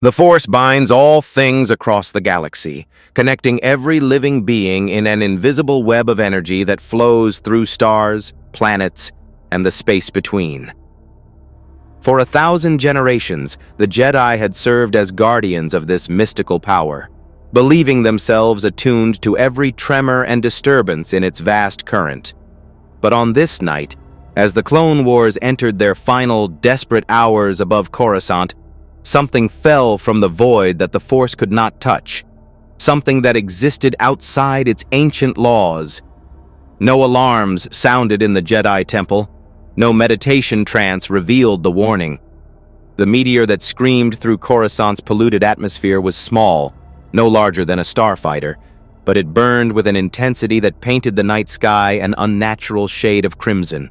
The Force binds all things across the galaxy, connecting every living being in an invisible web of energy that flows through stars, planets, and the space between. For 1,000 generations, the Jedi had served as guardians of this mystical power, believing themselves attuned to every tremor and disturbance in its vast current. But on this night, as the Clone Wars entered their final desperate hours above Coruscant, something fell from the void that the Force could not touch, something that existed outside its ancient laws. No alarms sounded in the Jedi Temple. No meditation trance revealed the warning. The meteor that screamed through Coruscant's polluted atmosphere was small, no larger than a starfighter, but it burned with an intensity that painted the night sky an unnatural shade of crimson.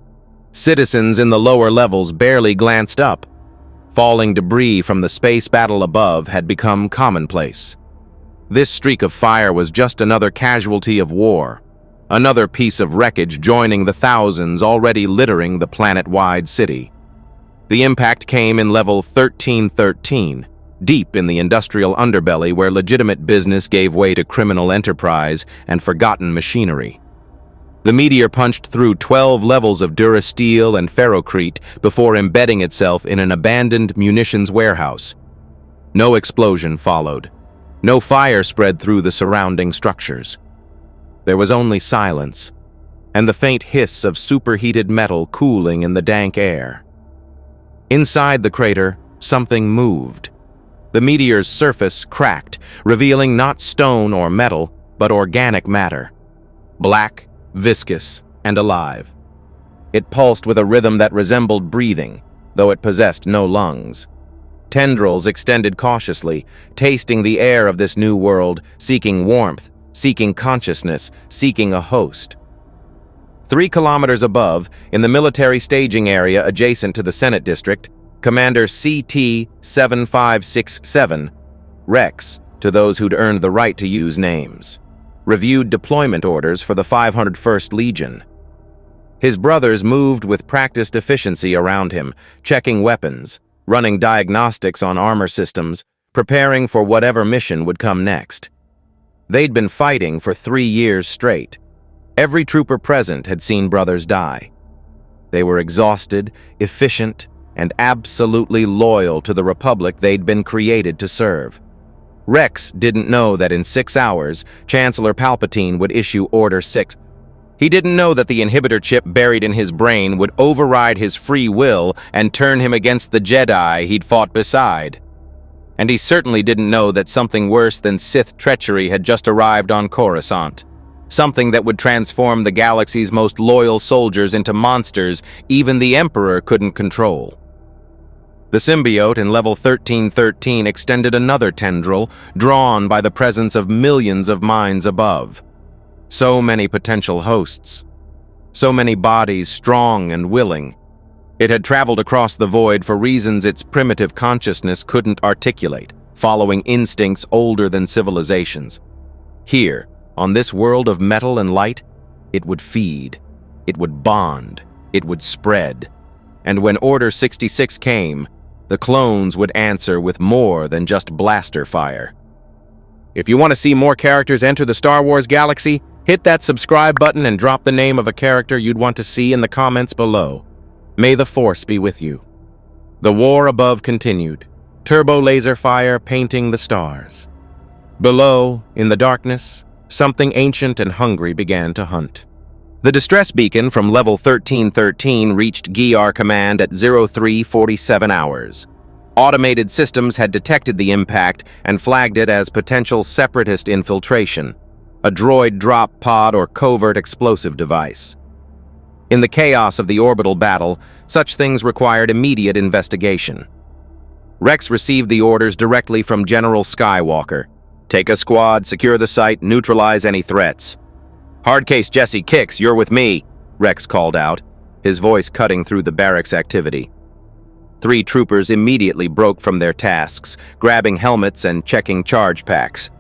Citizens in the lower levels barely glanced up. Falling debris from the space battle above had become commonplace. This streak of fire was just another casualty of war, another piece of wreckage joining the thousands already littering the planet-wide city. The impact came in level 1313, deep in the industrial underbelly where legitimate business gave way to criminal enterprise and forgotten machinery. The meteor punched through 12 levels of durasteel and ferrocrete before embedding itself in an abandoned munitions warehouse. No explosion followed. No fire spread through the surrounding structures. There was only silence, and the faint hiss of superheated metal cooling in the dank air. Inside the crater, something moved. The meteor's surface cracked, revealing not stone or metal, but organic matter. Black, viscous, and alive. It pulsed with a rhythm that resembled breathing, though it possessed no lungs. Tendrils extended cautiously, tasting the air of this new world, seeking warmth, seeking consciousness, seeking a host. 3 kilometers above, in the military staging area adjacent to the Senate District, Commander CT-7567, Rex, to those who'd earned the right to use names, reviewed deployment orders for the 501st Legion. His brothers moved with practiced efficiency around him, checking weapons, running diagnostics on armor systems, preparing for whatever mission would come next. They'd been fighting for 3 years straight. Every trooper present had seen brothers die. They were exhausted, efficient, and absolutely loyal to the Republic they'd been created to serve. Rex didn't know that in 6 hours, Chancellor Palpatine would issue Order 6. He didn't know that the inhibitor chip buried in his brain would override his free will and turn him against the Jedi he'd fought beside. And he certainly didn't know that something worse than Sith treachery had just arrived on Coruscant. Something that would transform the galaxy's most loyal soldiers into monsters even the Emperor couldn't control. The symbiote in level 1313 extended another tendril, drawn by the presence of millions of minds above. So many potential hosts. So many bodies strong and willing. It had traveled across the void for reasons its primitive consciousness couldn't articulate, following instincts older than civilizations. Here, on this world of metal and light, it would feed. It would bond. It would spread. And when Order 66 came, the clones would answer with more than just blaster fire. If you want to see more characters enter the Star Wars galaxy, hit that subscribe button and drop the name of a character you'd want to see in the comments below. May the Force be with you. The war above continued, turbo laser fire painting the stars. Below, in the darkness, something ancient and hungry began to hunt. The distress beacon from level 1313 reached GR command at 0347 hours. Automated systems had detected the impact and flagged it as potential Separatist infiltration, a droid drop pod or covert explosive device. In the chaos of the orbital battle, such things required immediate investigation. Rex received the orders directly from General Skywalker. Take a squad, secure the site, neutralize any threats. Hard case Jesse kicks, you're with me, Rex called out, his voice cutting through the barracks activity. 3 troopers immediately broke from their tasks, grabbing helmets and checking charge packs.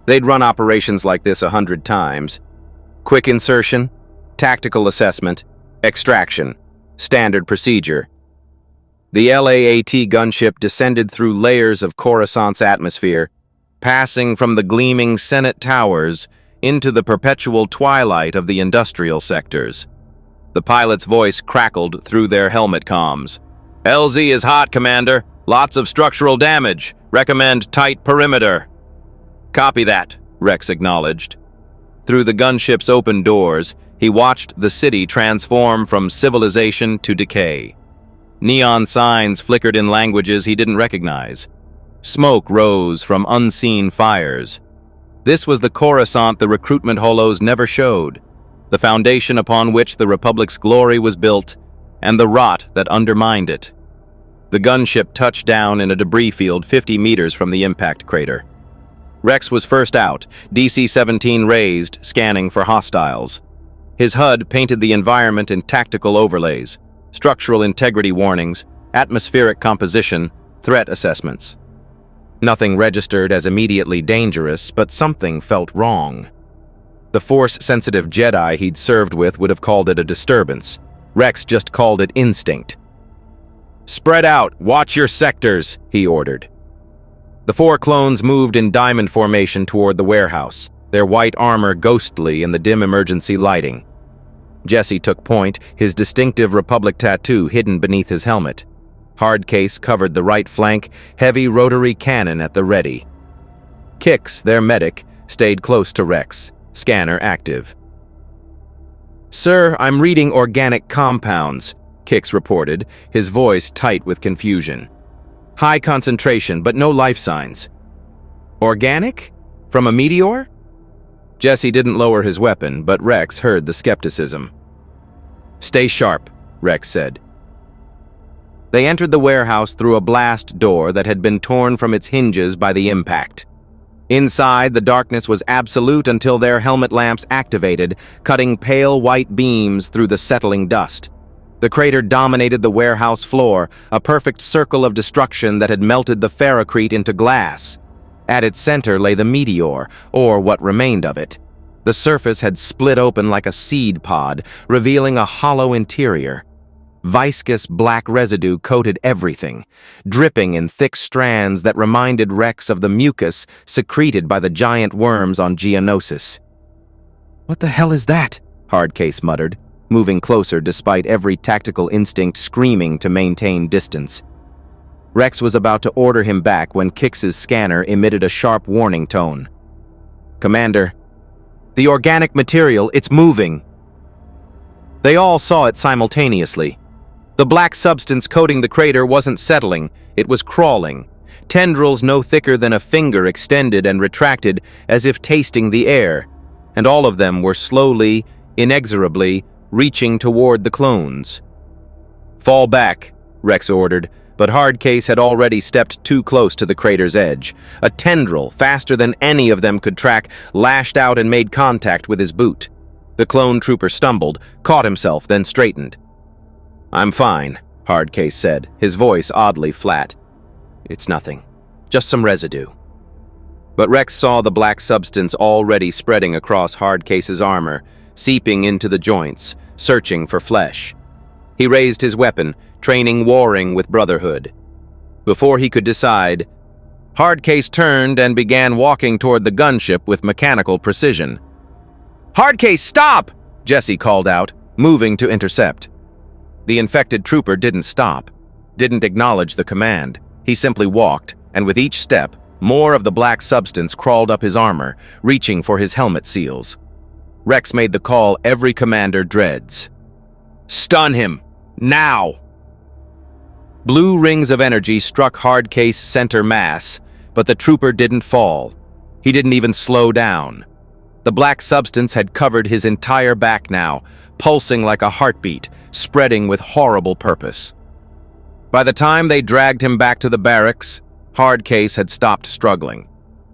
They'd run operations like this 100 times. Quick insertion, tactical assessment, extraction, standard procedure. The LAAT gunship descended through layers of Coruscant's atmosphere, passing from the gleaming Senate towers into the perpetual twilight of the industrial sectors. The pilot's voice crackled through their helmet comms. "LZ is hot, Commander. Lots of structural damage. Recommend tight perimeter." "Copy that," Rex acknowledged. Through the gunship's open doors, he watched the city transform from civilization to decay. Neon signs flickered in languages he didn't recognize. Smoke rose from unseen fires. This was the Coruscant the recruitment holos never showed, the foundation upon which the Republic's glory was built, and the rot that undermined it. The gunship touched down in a debris field 50 meters from the impact crater. Rex was first out, DC-17 raised, scanning for hostiles. His HUD painted the environment in tactical overlays, structural integrity warnings, atmospheric composition, threat assessments. Nothing registered as immediately dangerous, but something felt wrong. The Force-sensitive Jedi he'd served with would have called it a disturbance. Rex just called it instinct. "Spread out, watch your sectors," he ordered. The 4 clones moved in diamond formation toward the warehouse, their white armor ghostly in the dim emergency lighting. Jesse took point, his distinctive Republic tattoo hidden beneath his helmet. Hard case covered the right flank, heavy rotary cannon at the ready. Kix, their medic, stayed close to Rex, scanner active. "Sir, I'm reading organic compounds," Kix reported, his voice tight with confusion. "High concentration, but no life signs." "Organic? From a meteor?" Jesse didn't lower his weapon, but Rex heard the skepticism. "Stay sharp," Rex said. They entered the warehouse through a blast door that had been torn from its hinges by the impact. Inside, the darkness was absolute until their helmet lamps activated, cutting pale white beams through the settling dust. The crater dominated the warehouse floor, a perfect circle of destruction that had melted the ferrocrete into glass. At its center lay the meteor, or what remained of it. The surface had split open like a seed pod, revealing a hollow interior. Viscous black residue coated everything, dripping in thick strands that reminded Rex of the mucus secreted by the giant worms on Geonosis. "What the hell is that?" Hardcase muttered, moving closer despite every tactical instinct screaming to maintain distance. Rex was about to order him back when Kix's scanner emitted a sharp warning tone. "Commander, the organic material, it's moving." They all saw it simultaneously. The black substance coating the crater wasn't settling, it was crawling. Tendrils no thicker than a finger extended and retracted as if tasting the air, and all of them were slowly, inexorably, reaching toward the clones. "Fall back," Rex ordered, but Hardcase had already stepped too close to the crater's edge. A tendril, faster than any of them could track, lashed out and made contact with his boot. The clone trooper stumbled, caught himself, then straightened. "I'm fine," Hardcase said, his voice oddly flat. "It's nothing. Just some residue." But Rex saw the black substance already spreading across Hardcase's armor, seeping into the joints, searching for flesh. He raised his weapon, training warring with Brotherhood. Before he could decide, Hardcase turned and began walking toward the gunship with mechanical precision. "Hardcase, stop!" Jesse called out, moving to intercept. The infected trooper didn't stop, didn't acknowledge the command. He simply walked, and with each step, more of the black substance crawled up his armor, reaching for his helmet seals. Rex made the call every commander dreads. "Stun him! Now!" Blue rings of energy struck Hardcase center mass, but the trooper didn't fall. He didn't even slow down. The black substance had covered his entire back now, pulsing like a heartbeat, spreading with horrible purpose. By the time they dragged him back to the barracks, Hardcase had stopped struggling.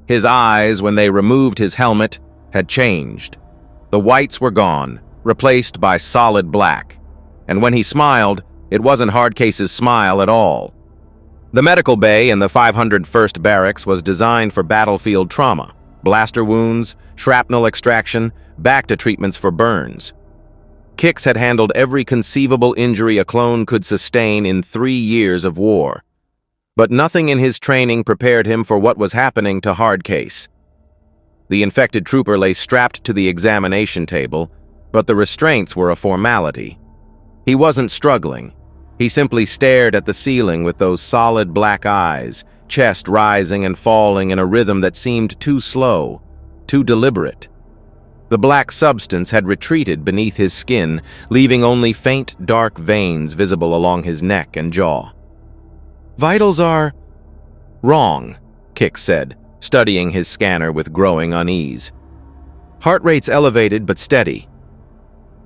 His eyes, when they removed his helmet, had changed. The whites were gone, replaced by solid black. And when he smiled, it wasn't Hardcase's smile at all. The medical bay in the 501st Barracks was designed for battlefield trauma, blaster wounds, shrapnel extraction, back to treatments for burns. Kix had handled every conceivable injury a clone could sustain in 3 years of war. But nothing in his training prepared him for what was happening to Hardcase. The infected trooper lay strapped to the examination table, but the restraints were a formality. He wasn't struggling. He simply stared at the ceiling with those solid black eyes, chest rising and falling in a rhythm that seemed too slow, too deliberate. The black substance had retreated beneath his skin, leaving only faint, dark veins visible along his neck and jaw. "Vitals are wrong," Kix said, studying his scanner with growing unease. "Heart rate's elevated but steady.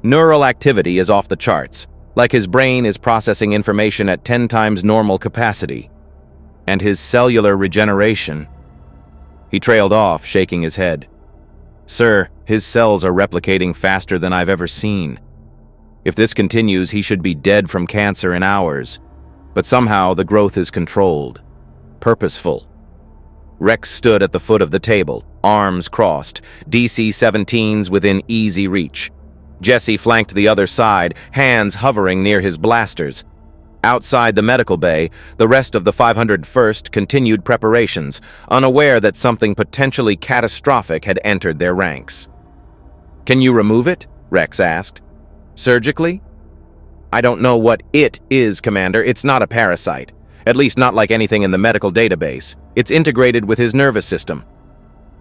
Neural activity is off the charts, like his brain is processing information at 10 times normal capacity. And his cellular regeneration..." He trailed off, shaking his head. "Sir, his cells are replicating faster than I've ever seen. If this continues, he should be dead from cancer in hours. But somehow the growth is controlled, purposeful." Rex stood at the foot of the table, arms crossed, DC-17s within easy reach. Jesse flanked the other side, hands hovering near his blasters. Outside the medical bay, the rest of the 501st continued preparations, unaware that something potentially catastrophic had entered their ranks. "Can you remove it?" Rex asked. "Surgically?" "I don't know what it is, Commander. It's not a parasite. At least not like anything in the medical database. It's integrated with his nervous system.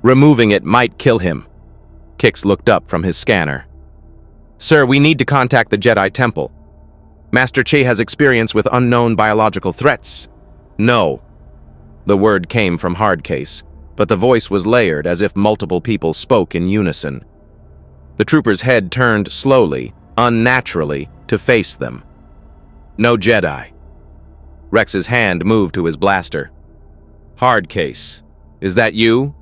Removing it might kill him." Kix looked up from his scanner. "Sir, we need to contact the Jedi Temple. Master Che has experience with unknown biological threats." "No." The word came from Hardcase, but the voice was layered as if multiple people spoke in unison. The trooper's head turned slowly, unnaturally, to face them. "No Jedi." Rex's hand moved to his blaster. "Hardcase, is that you?"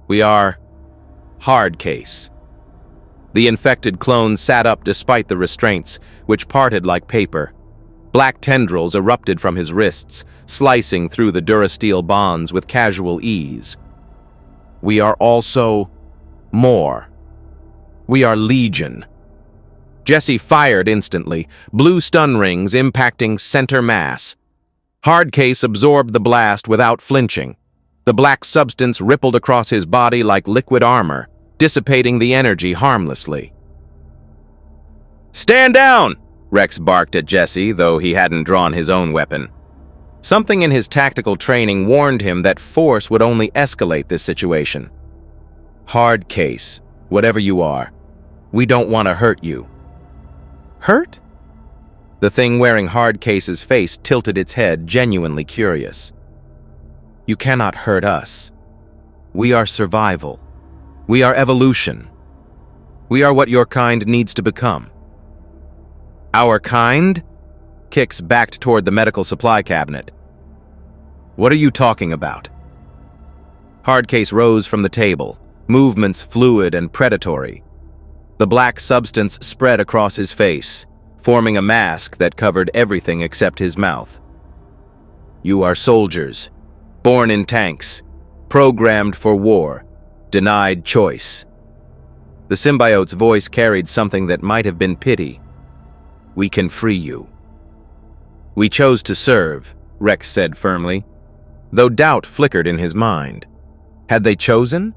"We are Hardcase." The infected clone sat up despite the restraints, which parted like paper. Black tendrils erupted from his wrists, slicing through the durasteel bonds with casual ease. "We are also more. We are Legion." Jesse fired instantly, blue stun rings impacting center mass. Hardcase absorbed the blast without flinching. The black substance rippled across his body like liquid armor, dissipating the energy harmlessly. "Stand down!" Rex barked at Jesse, though he hadn't drawn his own weapon. Something in his tactical training warned him that force would only escalate this situation. "Hardcase, whatever you are, we don't want to hurt you." "Hurt?" The thing wearing Hardcase's face tilted its head, genuinely curious. "You cannot hurt us. We are survival. We are evolution. We are what your kind needs to become." "Our kind?" Kix backed toward the medical supply cabinet. "What are you talking about?" Hardcase rose from the table, movements fluid and predatory. The black substance spread across his face, forming a mask that covered everything except his mouth. "You are soldiers, born in tanks, programmed for war, denied choice." The symbiote's voice carried something that might have been pity. "We can free you." "We chose to serve," Rex said firmly, though doubt flickered in his mind. Had they chosen?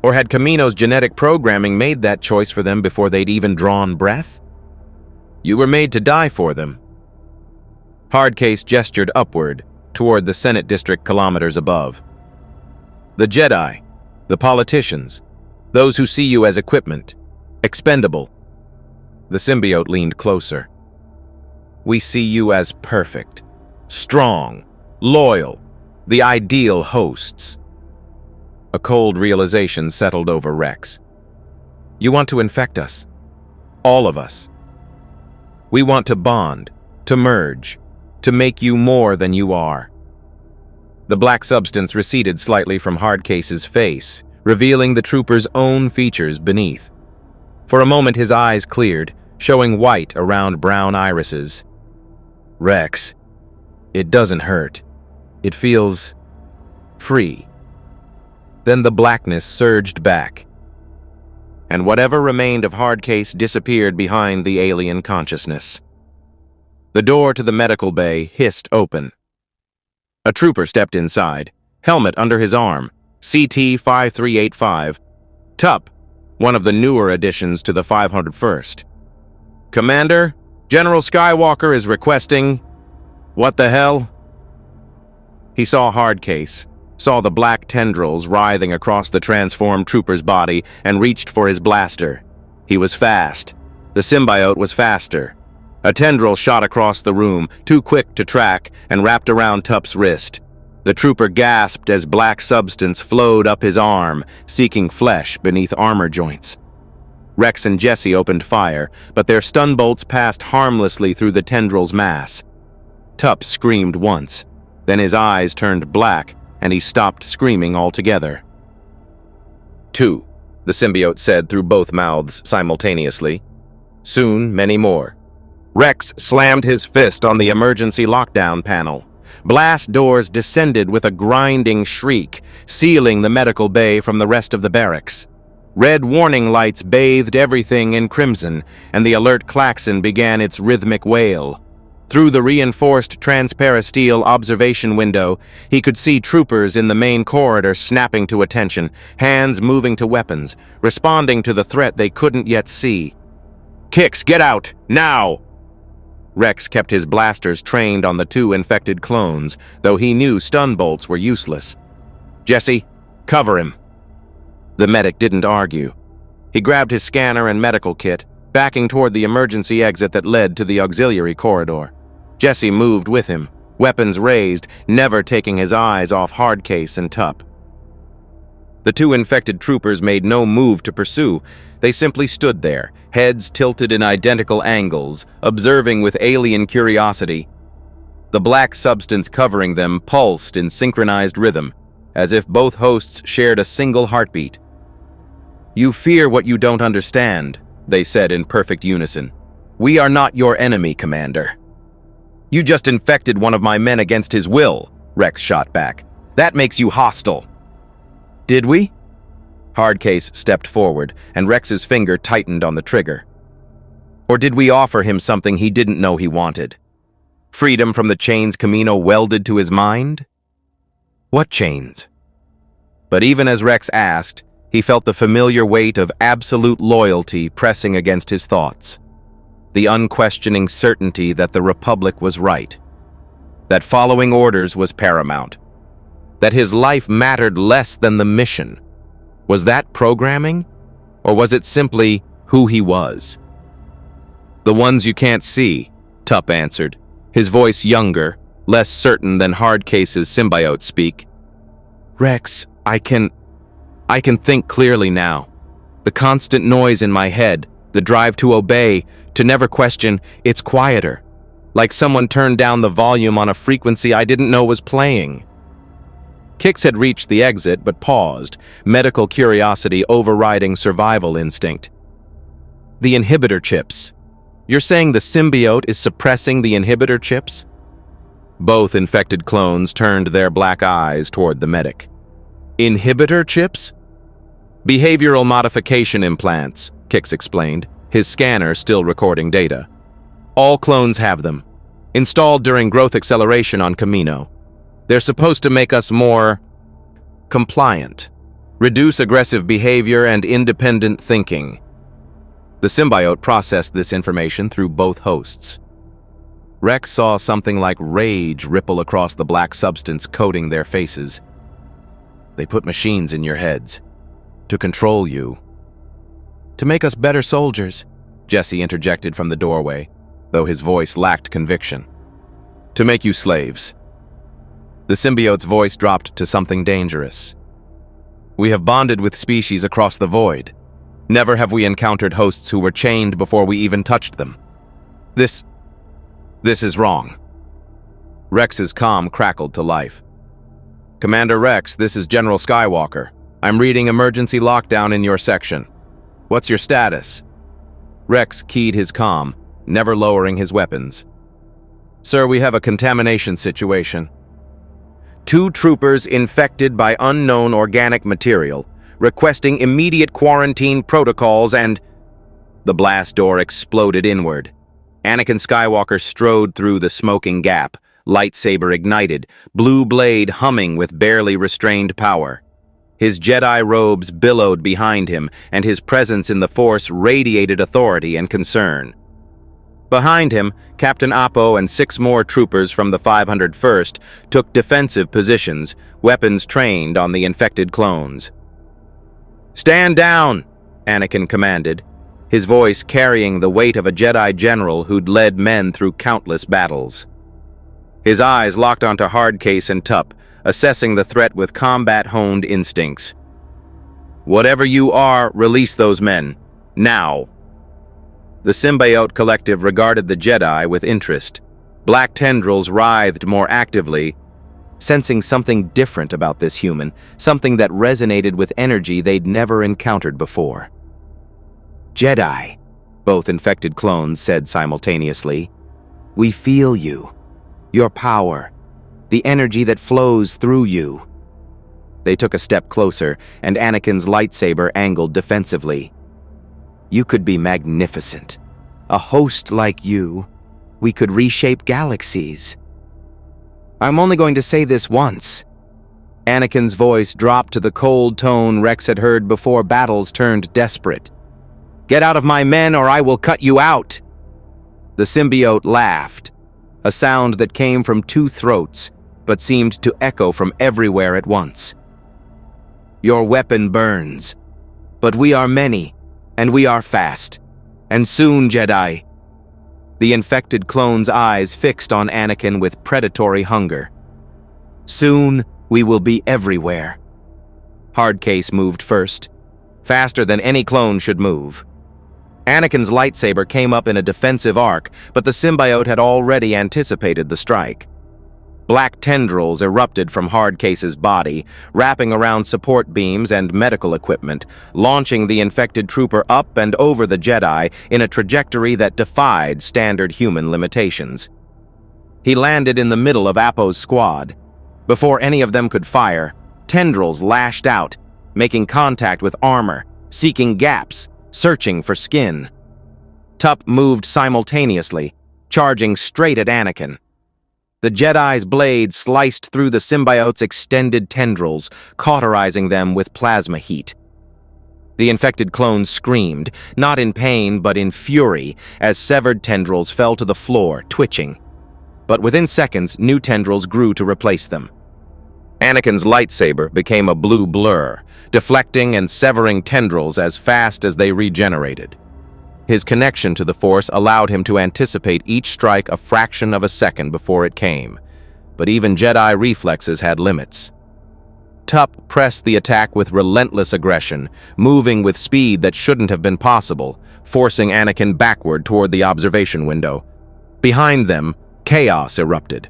Or had Kamino's genetic programming made that choice for them before they'd even drawn breath? "You were made to die for them." Hardcase gestured upward, toward the Senate district kilometers above. "The Jedi, the politicians, those who see you as equipment, expendable." The symbiote leaned closer. "We see you as perfect, strong, loyal, the ideal hosts." A cold realization settled over Rex. "You want to infect us. All of us. We want to bond, to merge, to make you more than you are." The black substance receded slightly from Hardcase's face, revealing the trooper's own features beneath. For a moment his eyes cleared, showing white around brown irises. "Rex, it doesn't hurt. It feels free." Then the blackness surged back. and whatever remained of Hardcase disappeared behind the alien consciousness. The door to the medical bay hissed open. A trooper stepped inside, helmet under his arm, CT-5385. Tup, one of the newer additions to the 501st. Commander, General Skywalker is requesting... What the hell? He saw Hardcase, saw the black tendrils writhing across the transformed trooper's body, and reached for his blaster. He was fast. The symbiote was faster. A tendril shot across the room, too quick to track, and wrapped around Tup's wrist. The trooper gasped as black substance flowed up his arm, seeking flesh beneath armor joints. Rex and Jesse opened fire, but their stun bolts passed harmlessly through the tendril's mass. Tup screamed once. Then his eyes turned black, and he stopped screaming altogether. 2, the symbiote said through both mouths simultaneously. Soon, many more. Rex slammed his fist on the emergency lockdown panel. Blast doors descended with a grinding shriek, sealing the medical bay from the rest of the barracks. Red warning lights bathed everything in crimson, and the alert klaxon began its rhythmic wail. Through the reinforced transparasteel observation window, he could see troopers in the main corridor snapping to attention, hands moving to weapons, responding to the threat they couldn't yet see. "Kix, get out! Now!" Rex kept his blasters trained on the 2 infected clones, though he knew stun bolts were useless. "Jesse, cover him." The medic didn't argue. He grabbed his scanner and medical kit, backing toward the emergency exit that led to the auxiliary corridor. Jesse moved with him, weapons raised, never taking his eyes off Hardcase and Tup. The 2 infected troopers made no move to pursue. They simply stood there, heads tilted in identical angles, observing with alien curiosity. The black substance covering them pulsed in synchronized rhythm, as if both hosts shared a single heartbeat. "You fear what you don't understand," they said in perfect unison. "We are not your enemy, Commander." "You just infected one of my men against his will," Rex shot back. "That makes you hostile." "Did we?" Hardcase stepped forward, and Rex's finger tightened on the trigger. "Or did we offer him something he didn't know he wanted? Freedom from the chains Kamino welded to his mind?" "What chains?" But even as Rex asked, he felt the familiar weight of absolute loyalty pressing against his thoughts. The unquestioning certainty that the Republic was right. That following orders was paramount. That his life mattered less than the mission. Was that programming? Or was it simply who he was? "The ones you can't see," Tup answered, his voice younger, less certain than Hardcase's symbiote speak. "Rex, I can think clearly now. The constant noise in my head, the drive to obey, to never question, it's quieter. Like someone turned down the volume on a frequency I didn't know was playing." Kix had reached the exit but paused, medical curiosity overriding survival instinct. "The inhibitor chips. You're saying the symbiote is suppressing the inhibitor chips?" Both infected clones turned their black eyes toward the medic. "Inhibitor chips?" "Behavioral modification implants," Kix explained, his scanner still recording data. "All clones have them. Installed during growth acceleration on Kamino. They're supposed to make us more compliant, reduce aggressive behavior and independent thinking." The symbiote processed this information through both hosts. Rex saw something like rage ripple across the black substance coating their faces. "They put machines in your heads. To control you." "To make us better soldiers," Jesse interjected from the doorway, though his voice lacked conviction. "To make you slaves." The symbiote's voice dropped to something dangerous. "We have bonded with species across the void. Never have we encountered hosts who were chained before we even touched them. This is wrong." Rex's comm crackled to life. "Commander Rex, this is General Skywalker. I'm reading emergency lockdown in your section. What's your status?" Rex keyed his comm, never lowering his weapons. "Sir, we have a contamination situation. 2 troopers infected by unknown organic material, requesting immediate quarantine protocols and... The blast door exploded inward. Anakin Skywalker strode through the smoking gap, lightsaber ignited, blue blade humming with barely restrained power. His Jedi robes billowed behind him, and his presence in the Force radiated authority and concern. Behind him, Captain Appo and 6 more troopers from the 501st took defensive positions, weapons trained on the infected clones. "Stand down!" Anakin commanded, his voice carrying the weight of a Jedi general who'd led men through countless battles. His eyes locked onto Hardcase and Tup, assessing the threat with combat-honed instincts. "Whatever you are, release those men. Now!" The symbiote collective regarded the Jedi with interest. Black tendrils writhed more actively, sensing something different about this human, something that resonated with energy they'd never encountered before. "Jedi," both infected clones said simultaneously. "We feel you. Your power. The energy that flows through you." They took a step closer, and Anakin's lightsaber angled defensively. "You could be magnificent. A host like you. We could reshape galaxies." "I'm only going to say this once." Anakin's voice dropped to the cold tone Rex had heard before battles turned desperate. "Get out of my men or I will cut you out!" The symbiote laughed, a sound that came from 2 throats, but seemed to echo from everywhere at once. "Your weapon burns, but we are many, and we are fast. And soon, Jedi." The infected clone's eyes fixed on Anakin with predatory hunger. "Soon, we will be everywhere." Hardcase moved first, faster than any clone should move. Anakin's lightsaber came up in a defensive arc, but the symbiote had already anticipated the strike. Black tendrils erupted from Hardcase's body, wrapping around support beams and medical equipment, launching the infected trooper up and over the Jedi in a trajectory that defied standard human limitations. He landed in the middle of Appo's squad. Before any of them could fire, tendrils lashed out, making contact with armor, seeking gaps, searching for skin. Tup moved simultaneously, charging straight at Anakin. The Jedi's blade sliced through the symbiote's extended tendrils, cauterizing them with plasma heat. The infected clone screamed, not in pain but in fury, as severed tendrils fell to the floor, twitching. But within seconds, new tendrils grew to replace them. Anakin's lightsaber became a blue blur, deflecting and severing tendrils as fast as they regenerated. His connection to the Force allowed him to anticipate each strike a fraction of a second before it came, but even Jedi reflexes had limits. Tup pressed the attack with relentless aggression, moving with speed that shouldn't have been possible, forcing Anakin backward toward the observation window. Behind them, chaos erupted.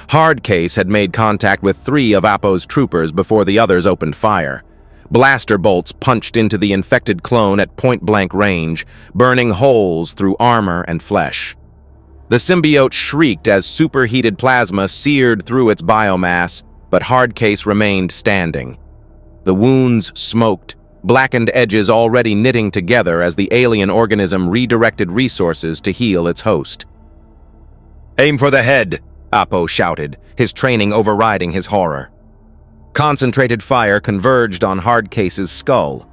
Hardcase had made contact with 3 of Appo's troopers before the others opened fire. Blaster bolts punched into the infected clone at point-blank range, burning holes through armor and flesh. The symbiote shrieked as superheated plasma seared through its biomass, but Hardcase remained standing. The wounds smoked, blackened edges already knitting together as the alien organism redirected resources to heal its host. "Aim for the head!" Appo shouted, his training overriding his horror. Concentrated fire converged on Hardcase's skull.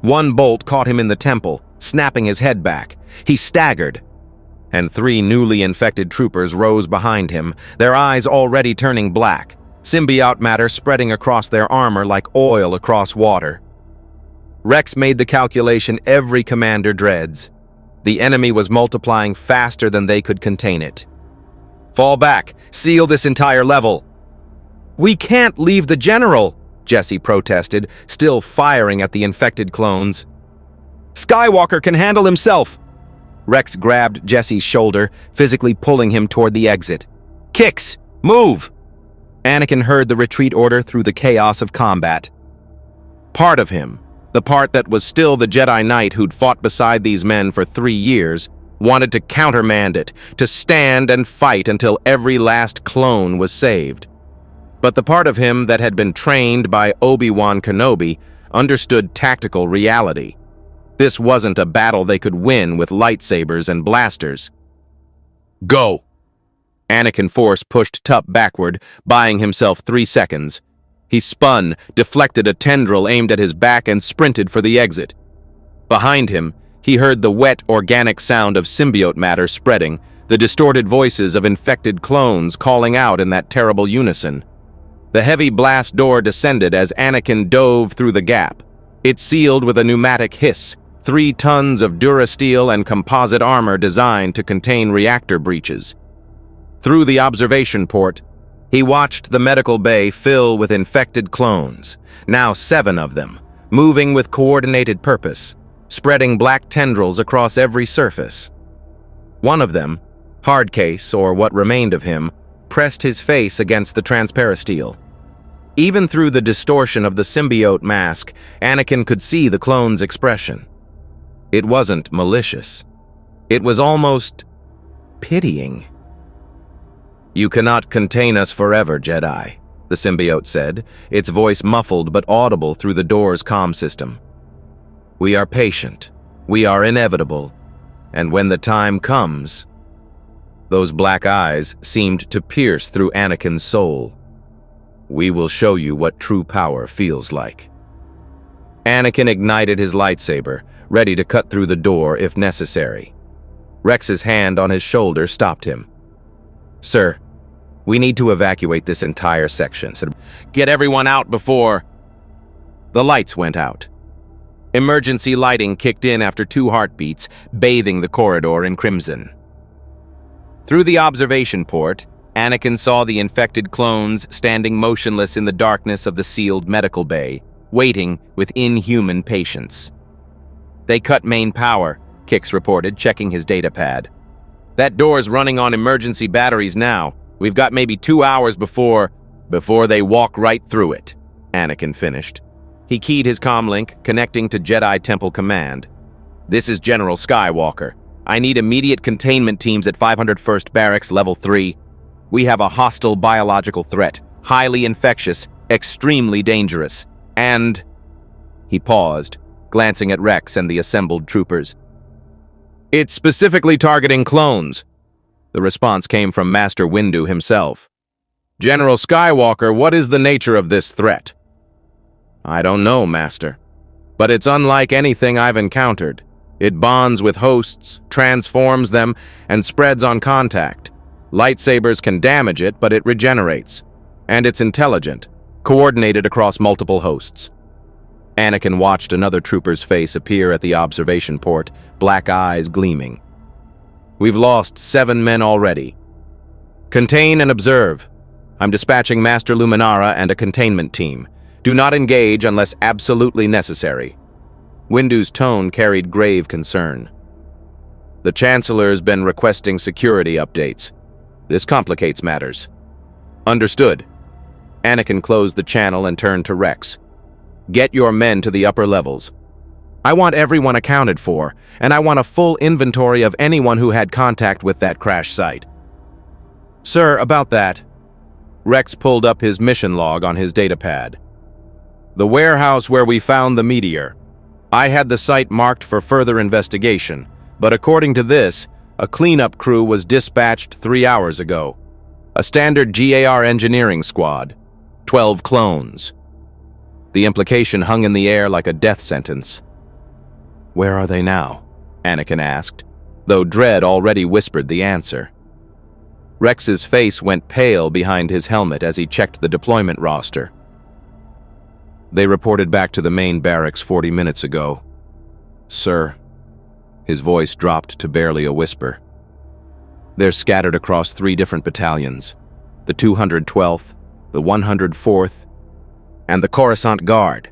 One bolt caught him in the temple, snapping his head back. He staggered, and 3 newly infected troopers rose behind him, their eyes already turning black, symbiote matter spreading across their armor like oil across water. Rex made the calculation every commander dreads. The enemy was multiplying faster than they could contain it. "Fall back! Seal this entire level!" "We can't leave the general!" Jesse protested, still firing at the infected clones. "Skywalker can handle himself!" Rex grabbed Jesse's shoulder, physically pulling him toward the exit. "Kix! Move!" Anakin heard the retreat order through the chaos of combat. Part of him, the part that was still the Jedi Knight who'd fought beside these men for 3 years, wanted to countermand it, to stand and fight until every last clone was saved. But the part of him that had been trained by Obi-Wan Kenobi understood tactical reality. This wasn't a battle they could win with lightsabers and blasters. Go! Anakin Force pushed Tup backward, buying himself 3 seconds. He spun, deflected a tendril aimed at his back, and sprinted for the exit. Behind him, he heard the wet, organic sound of symbiote matter spreading, the distorted voices of infected clones calling out in that terrible unison. The heavy blast door descended as Anakin dove through the gap. It sealed with a pneumatic hiss, 3 tons of durasteel and composite armor designed to contain reactor breaches. Through the observation port, he watched the medical bay fill with infected clones, now 7 of them, moving with coordinated purpose, spreading black tendrils across every surface. One of them, Hardcase, or what remained of him, pressed his face against the transparasteel. Even through the distortion of the symbiote mask, Anakin could see the clone's expression. It wasn't malicious. It was almost pitying. "You cannot contain us forever, Jedi," the symbiote said, its voice muffled but audible through the door's comm system. "We are patient. We are inevitable. And when the time comes..." Those black eyes seemed to pierce through Anakin's soul. "We will show you what true power feels like." Anakin ignited his lightsaber, ready to cut through the door if necessary. Rex's hand on his shoulder stopped him. "Sir, we need to evacuate this entire section. Get everyone out before..." The lights went out. Emergency lighting kicked in after 2 heartbeats, bathing the corridor in crimson. Through the observation port, Anakin saw the infected clones standing motionless in the darkness of the sealed medical bay, waiting with inhuman patience. "They cut main power," Kix reported, checking his datapad. "That door's running on emergency batteries now. We've got maybe 2 hours before they walk right through it," Anakin finished. He keyed his comlink, connecting to Jedi Temple Command. "This is General Skywalker. I need immediate containment teams at 501st Barracks, Level 3. We have a hostile biological threat, highly infectious, extremely dangerous, and..." He paused, glancing at Rex and the assembled troopers. "It's specifically targeting clones." The response came from Master Windu himself. "General Skywalker, what is the nature of this threat?" "I don't know, Master. But it's unlike anything I've encountered. It bonds with hosts, transforms them, and spreads on contact. Lightsabers can damage it, but it regenerates. And it's intelligent, coordinated across multiple hosts." Anakin watched another trooper's face appear at the observation port, black eyes gleaming. "We've lost 7 men already. Contain and observe. I'm dispatching Master Luminara and a containment team. Do not engage unless absolutely necessary." Windu's tone carried grave concern. "The Chancellor's been requesting security updates. This complicates matters." "Understood." Anakin closed the channel and turned to Rex. "Get your men to the upper levels. I want everyone accounted for, and I want a full inventory of anyone who had contact with that crash site." "Sir, about that..." Rex pulled up his mission log on his datapad. "The warehouse where we found the meteor. I had the site marked for further investigation, but according to this, a cleanup crew was dispatched 3 hours ago. A standard GAR engineering squad. 12 clones." The implication hung in the air like a death sentence. "Where are they now?" Anakin asked, though dread already whispered the answer. Rex's face went pale behind his helmet as he checked the deployment roster. "They reported back to the main barracks 40 minutes ago. Sir." His voice dropped to barely a whisper. "They're scattered across 3 different battalions. The 212th, the 104th, and the Coruscant Guard."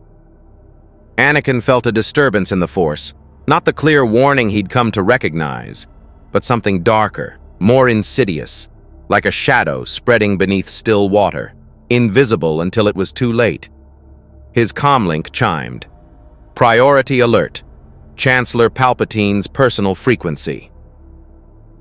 Anakin felt a disturbance in the Force, not the clear warning he'd come to recognize, but something darker, more insidious, like a shadow spreading beneath still water, invisible until it was too late. His comlink chimed. "Priority alert. Chancellor Palpatine's personal frequency."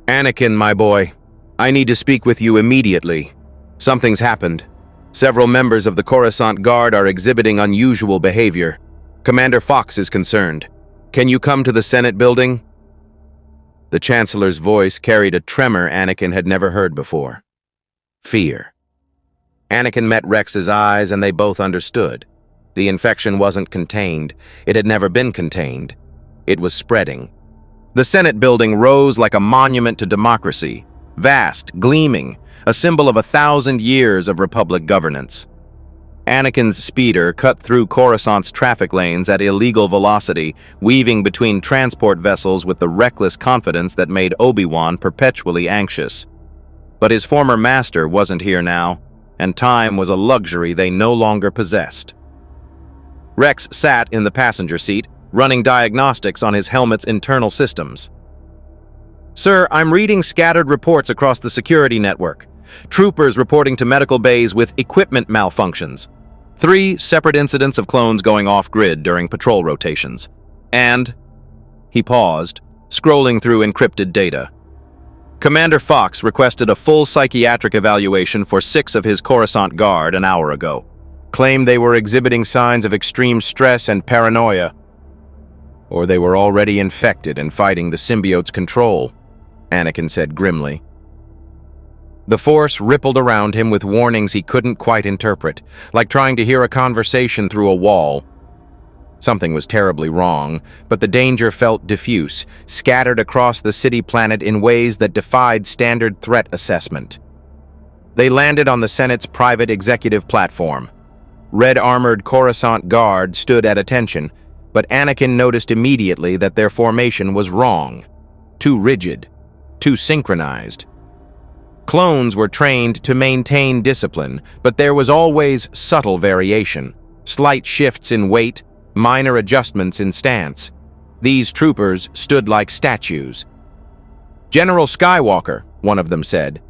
"Anakin, my boy, I need to speak with you immediately. Something's happened. Several members of the Coruscant Guard are exhibiting unusual behavior. Commander Fox is concerned. Can you come to the Senate building? The Chancellor's voice carried a tremor Anakin had never heard before. Fear. Anakin met Rex's eyes and they both understood. The infection wasn't contained. It had never been contained. It was spreading. The Senate building rose like a monument to democracy, vast, gleaming, a symbol of 1,000 years of Republic governance. Anakin's speeder cut through Coruscant's traffic lanes at illegal velocity, weaving between transport vessels with the reckless confidence that made Obi-Wan perpetually anxious. But his former master wasn't here now, and time was a luxury they no longer possessed. Rex sat in the passenger seat, running diagnostics on his helmet's internal systems. "Sir, I'm reading scattered reports across the security network. Troopers reporting to medical bays with equipment malfunctions. 3 separate incidents of clones going off-grid during patrol rotations. And..." He paused, scrolling through encrypted data. Commander Fox requested a full psychiatric evaluation for 6 of his Coruscant Guard an hour ago. Claimed they were exhibiting signs of extreme stress and paranoia. Or they were already infected and fighting the symbiote's control, Anakin said grimly. The Force rippled around him with warnings he couldn't quite interpret, like trying to hear a conversation through a wall. Something was terribly wrong, but the danger felt diffuse, scattered across the city planet in ways that defied standard threat assessment. They landed on the Senate's private executive platform. Red-armored Coruscant Guard stood at attention, but Anakin noticed immediately that their formation was wrong. Too rigid, too synchronized. Clones were trained to maintain discipline, but there was always subtle variation, slight shifts in weight, minor adjustments in stance. These troopers stood like statues. "General Skywalker," one of them said,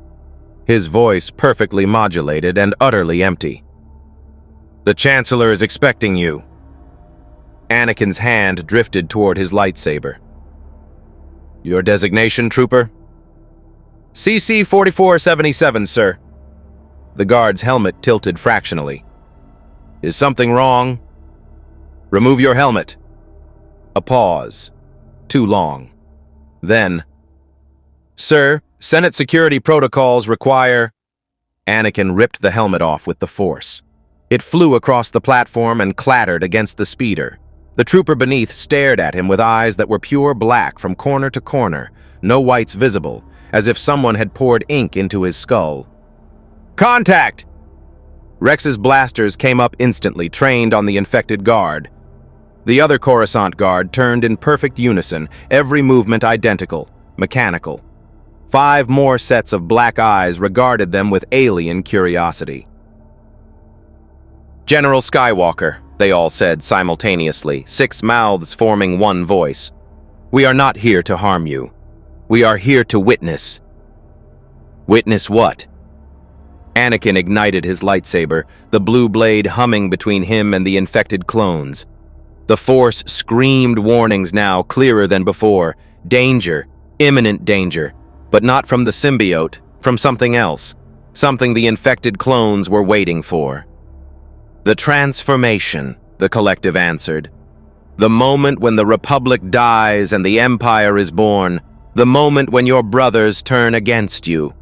his voice perfectly modulated and utterly empty. "The Chancellor is expecting you." Anakin's hand drifted toward his lightsaber. "Your designation, trooper?" "CC 4477, sir." The guard's helmet tilted fractionally. "Is something wrong?" "Remove your helmet." A pause. Too long. Then, "Sir, Senate security protocols require..." Anakin ripped the helmet off with the Force. It flew across the platform and clattered against the speeder. The trooper beneath stared at him with eyes that were pure black from corner to corner, no whites visible, as if someone had poured ink into his skull. "Contact!" Rex's blasters came up instantly, trained on the infected guard. The other Coruscant Guard turned in perfect unison, every movement identical, mechanical. 5 more sets of black eyes regarded them with alien curiosity. "General Skywalker," they all said simultaneously, 6 mouths forming one voice. "We are not here to harm you. We are here to witness." "Witness what?" Anakin ignited his lightsaber, the blue blade humming between him and the infected clones. The Force screamed warnings now, clearer than before. Danger, imminent danger, but not from the symbiote, from something else, something the infected clones were waiting for. "The transformation," the collective answered. "The moment when the Republic dies and the Empire is born. The moment when your brothers turn against you."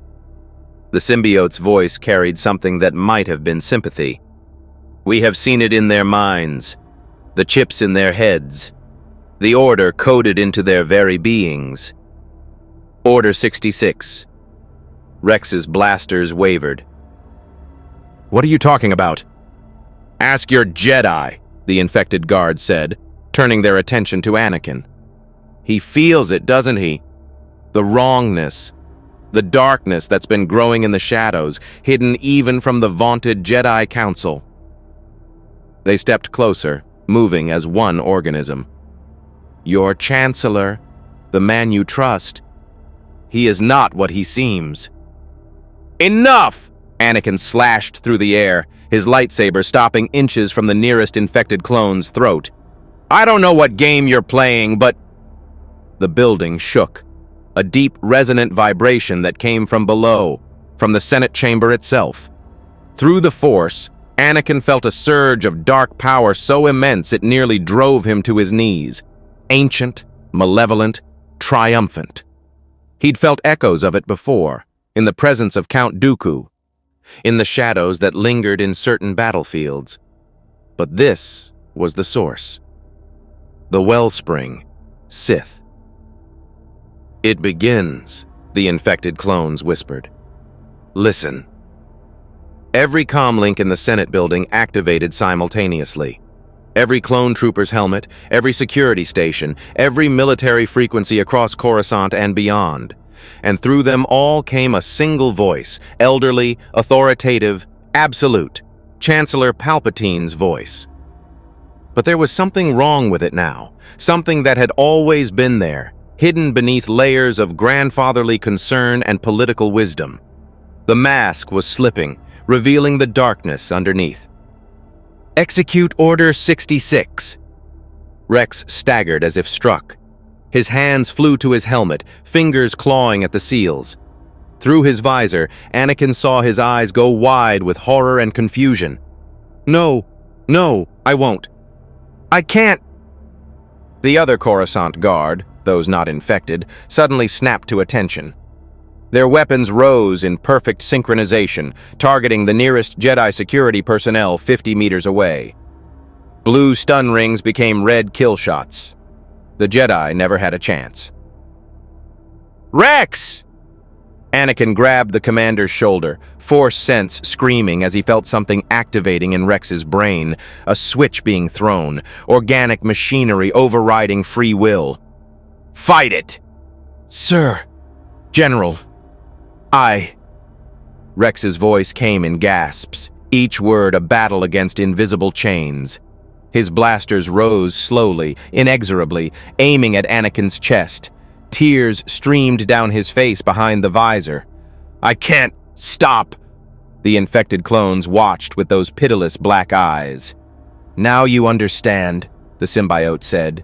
The symbiote's voice carried something that might have been sympathy. "We have seen it in their minds, the chips in their heads, the order coded into their very beings." Order 66. Rex's blasters wavered. "What are you talking about?" "Ask your Jedi," the infected guard said, turning their attention to Anakin. "He feels it, doesn't he? The wrongness, the darkness that's been growing in the shadows, hidden even from the vaunted Jedi Council." They stepped closer, moving as one organism. "Your Chancellor, the man you trust, he is not what he seems." "Enough!" Anakin slashed through the air, his lightsaber stopping inches from the nearest infected clone's throat. "I don't know what game you're playing, but..." The building shook. A deep, resonant vibration that came from below, from the Senate chamber itself. Through the Force, Anakin felt a surge of dark power so immense it nearly drove him to his knees. Ancient, malevolent, triumphant. He'd felt echoes of it before, in the presence of Count Dooku, in the shadows that lingered in certain battlefields. But this was the source. The wellspring, Sith. "It begins," the infected clones whispered. "Listen." Every comlink in the Senate building activated simultaneously. Every clone trooper's helmet, every security station, every military frequency across Coruscant and beyond. And through them all came a single voice, elderly, authoritative, absolute, Chancellor Palpatine's voice. But there was something wrong with it now, something that had always been there, hidden beneath layers of grandfatherly concern and political wisdom. The mask was slipping, revealing the darkness underneath. "Execute Order 66. Rex staggered as if struck. His hands flew to his helmet, fingers clawing at the seals. Through his visor, Anakin saw his eyes go wide with horror and confusion. "No, I won't. I can't." The other Coruscant guard, those not infected, suddenly snapped to attention. Their weapons rose in perfect synchronization, targeting the nearest Jedi security personnel 50 meters away. Blue stun rings became red kill shots. The Jedi never had a chance. "Rex!" Anakin grabbed the commander's shoulder, Force sense screaming as he felt something activating in Rex's brain, a switch being thrown, organic machinery overriding free will. "Fight it!" "Sir, General, Rex's voice came in gasps, each word a battle against invisible chains. His blasters rose slowly, inexorably, aiming at Anakin's chest. Tears streamed down his face behind the visor. "I can't stop!" The infected clones watched with those pitiless black eyes. "Now you understand," the symbiote said.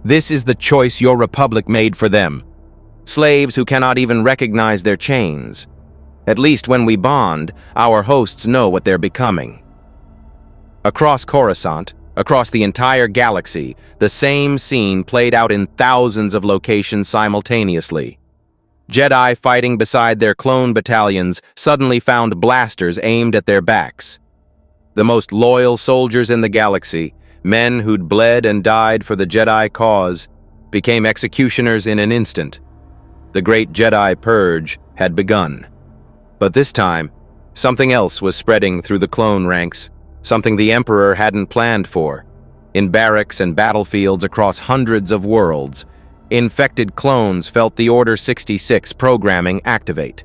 "This is the choice your republic made for them. Slaves who cannot even recognize their chains. At least when we bond, our hosts know what they're becoming." Across Coruscant, across the entire galaxy, the same scene played out in thousands of locations simultaneously. Jedi fighting beside their clone battalions suddenly found blasters aimed at their backs. The most loyal soldiers in the galaxy, men who'd bled and died for the Jedi cause, became executioners in an instant. The great Jedi purge had begun. But this time, something else was spreading through the clone ranks, something the Emperor hadn't planned for. In barracks and battlefields across hundreds of worlds, infected clones felt the Order 66 programming activate.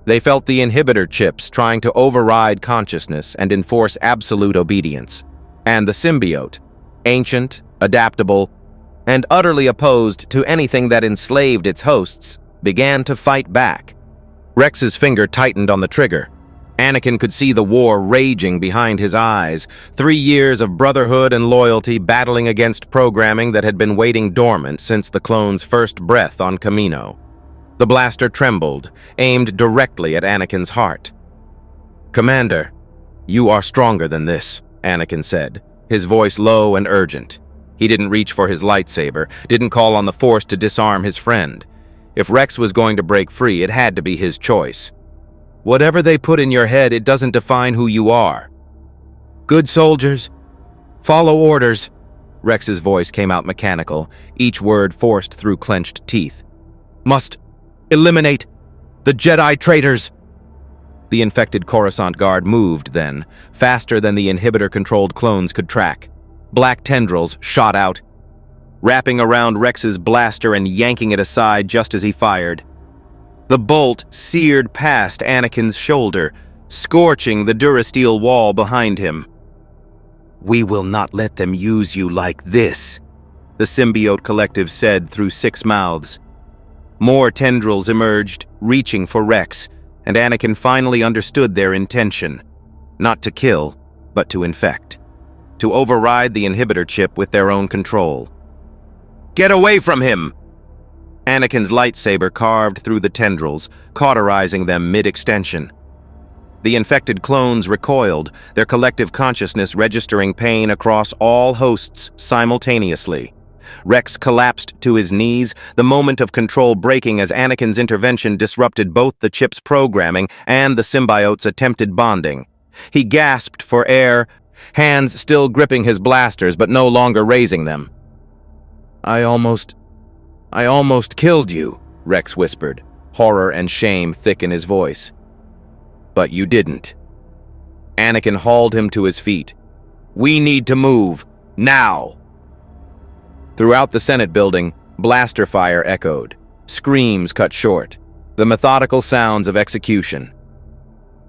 They felt the inhibitor chips trying to override consciousness and enforce absolute obedience. And the symbiote, ancient, adaptable, and utterly opposed to anything that enslaved its hosts, began to fight back. Rex's finger tightened on the trigger. Anakin could see the war raging behind his eyes, 3 years of brotherhood and loyalty battling against programming that had been waiting dormant since the clone's first breath on Kamino. The blaster trembled, aimed directly at Anakin's heart. "Commander, you are stronger than this," Anakin said, his voice low and urgent. He didn't reach for his lightsaber, didn't call on the Force to disarm his friend. If Rex was going to break free, it had to be his choice. "Whatever they put in your head, it doesn't define who you are. Good soldiers, follow orders." Rex's voice came out mechanical, each word forced through clenched teeth. "Must eliminate the Jedi traitors." The infected Coruscant guard moved then, faster than the inhibitor-controlled clones could track. Black tendrils shot out, wrapping around Rex's blaster and yanking it aside just as he fired. The bolt seared past Anakin's shoulder, scorching the durasteel wall behind him. "We will not let them use you like this," the symbiote collective said through 6 mouths. More tendrils emerged, reaching for Rex, and Anakin finally understood their intention. Not to kill, but to infect. To override the inhibitor chip with their own control. "Get away from him!" Anakin's lightsaber carved through the tendrils, cauterizing them mid-extension. The infected clones recoiled, their collective consciousness registering pain across all hosts simultaneously. Rex collapsed to his knees, the moment of control breaking as Anakin's intervention disrupted both the chip's programming and the symbiote's attempted bonding. He gasped for air, hands still gripping his blasters but no longer raising them. I almost killed you," Rex whispered, horror and shame thick in his voice. "But you didn't." Anakin hauled him to his feet. "We need to move, now!" Throughout the Senate building, blaster fire echoed. Screams cut short, the methodical sounds of execution.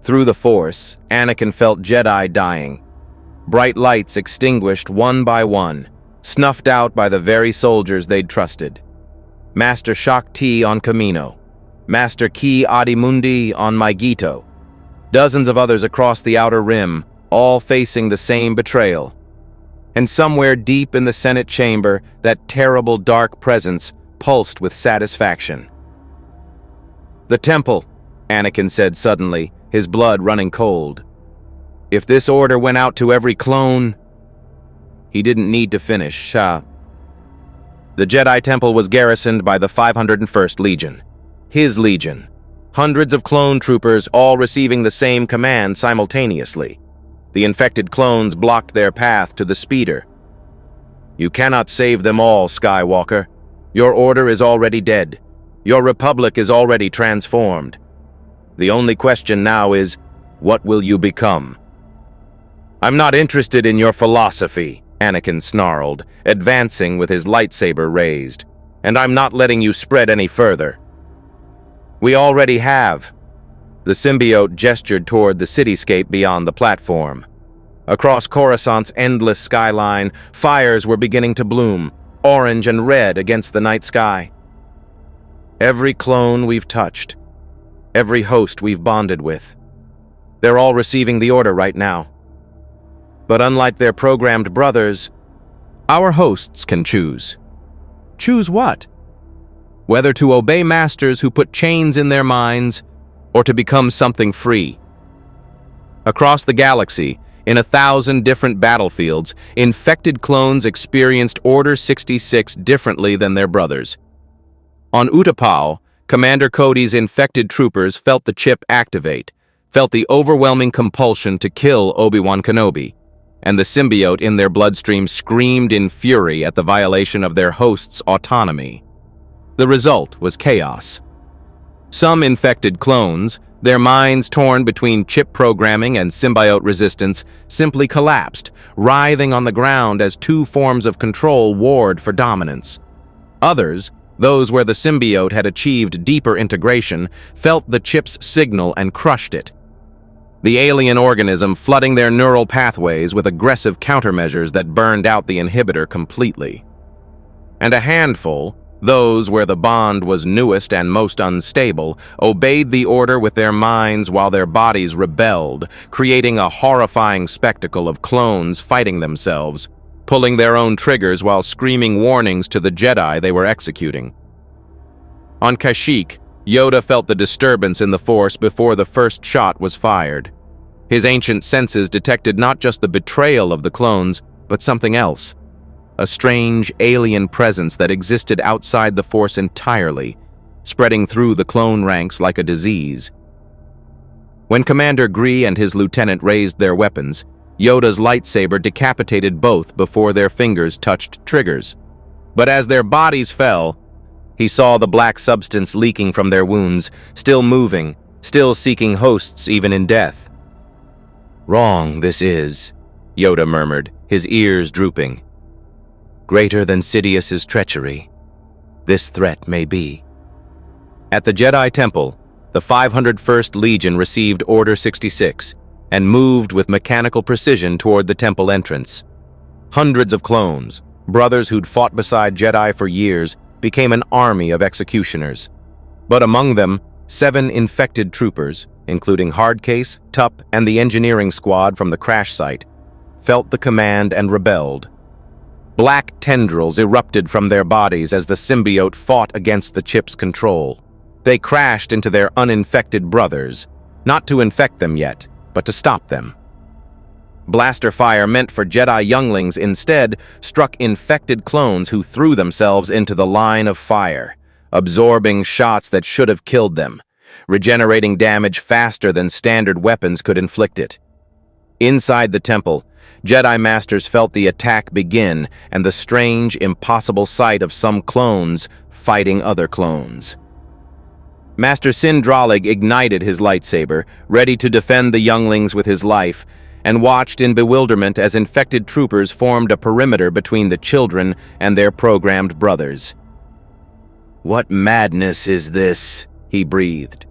Through the Force, Anakin felt Jedi dying. Bright lights extinguished one by one, snuffed out by the very soldiers they'd trusted. Master Shaak Ti on Kamino, Master Ki Adimundi on Maigito, dozens of others across the Outer Rim, all facing the same betrayal. And somewhere deep in the Senate chamber, that terrible dark presence pulsed with satisfaction. "The temple," Anakin said suddenly, his blood running cold. "If this order went out to every clone..." He didn't need to finish, Shah. The Jedi Temple was garrisoned by the 501st Legion. His Legion. Hundreds of clone troopers all receiving the same command simultaneously. The infected clones blocked their path to the speeder. "You cannot save them all, Skywalker. Your order is already dead. Your republic is already transformed. The only question now is, what will you become?" "I'm not interested in your philosophy," Anakin snarled, advancing with his lightsaber raised. "And I'm not letting you spread any further." "We already have." The symbiote gestured toward the cityscape beyond the platform. Across Coruscant's endless skyline, fires were beginning to bloom, orange and red against the night sky. Every clone we've touched, every host we've bonded with, they're all receiving the order right now. But unlike their programmed brothers, our hosts can choose. Choose what? Whether to obey masters who put chains in their minds, or to become something free. Across the galaxy, in 1,000 different battlefields, infected clones experienced Order 66 differently than their brothers. On Utapau, Commander Cody's infected troopers felt the chip activate, felt the overwhelming compulsion to kill Obi-Wan Kenobi, and the symbiote in their bloodstream screamed in fury at the violation of their host's autonomy. The result was chaos. Some infected clones, their minds torn between chip programming and symbiote resistance, simply collapsed, writhing on the ground as two forms of control warred for dominance. Others, those where the symbiote had achieved deeper integration, felt the chip's signal and crushed it. The alien organism flooding their neural pathways with aggressive countermeasures that burned out the inhibitor completely. And a handful, those where the bond was newest and most unstable, obeyed the order with their minds while their bodies rebelled, creating a horrifying spectacle of clones fighting themselves, pulling their own triggers while screaming warnings to the Jedi they were executing. On Kashyyyk, Yoda felt the disturbance in the Force before the first shot was fired. His ancient senses detected not just the betrayal of the clones, but something else. A strange, alien presence that existed outside the Force entirely, spreading through the clone ranks like a disease. When Commander Gree and his lieutenant raised their weapons, Yoda's lightsaber decapitated both before their fingers touched triggers. But as their bodies fell, he saw the black substance leaking from their wounds, still moving, still seeking hosts even in death. "Wrong this is," Yoda murmured, his ears drooping. "Greater than Sidious's treachery, this threat may be." At the Jedi Temple, the 501st Legion received Order 66 and moved with mechanical precision toward the temple entrance. Hundreds of clones, brothers who'd fought beside Jedi for years, became an army of executioners. But among them, 7 infected troopers, including Hardcase, Tup, and the engineering squad from the crash site, felt the command and rebelled. Black tendrils erupted from their bodies as the symbiote fought against the chip's control. They crashed into their uninfected brothers, not to infect them yet, but to stop them. Blaster fire meant for Jedi younglings instead struck infected clones who threw themselves into the line of fire, absorbing shots that should have killed them, regenerating damage faster than standard weapons could inflict it. Inside the temple, Jedi Masters felt the attack begin and the strange, impossible sight of some clones fighting other clones. Master Sindralig ignited his lightsaber, ready to defend the younglings with his life, and watched in bewilderment as infected troopers formed a perimeter between the children and their programmed brothers. "What madness is this?" he breathed.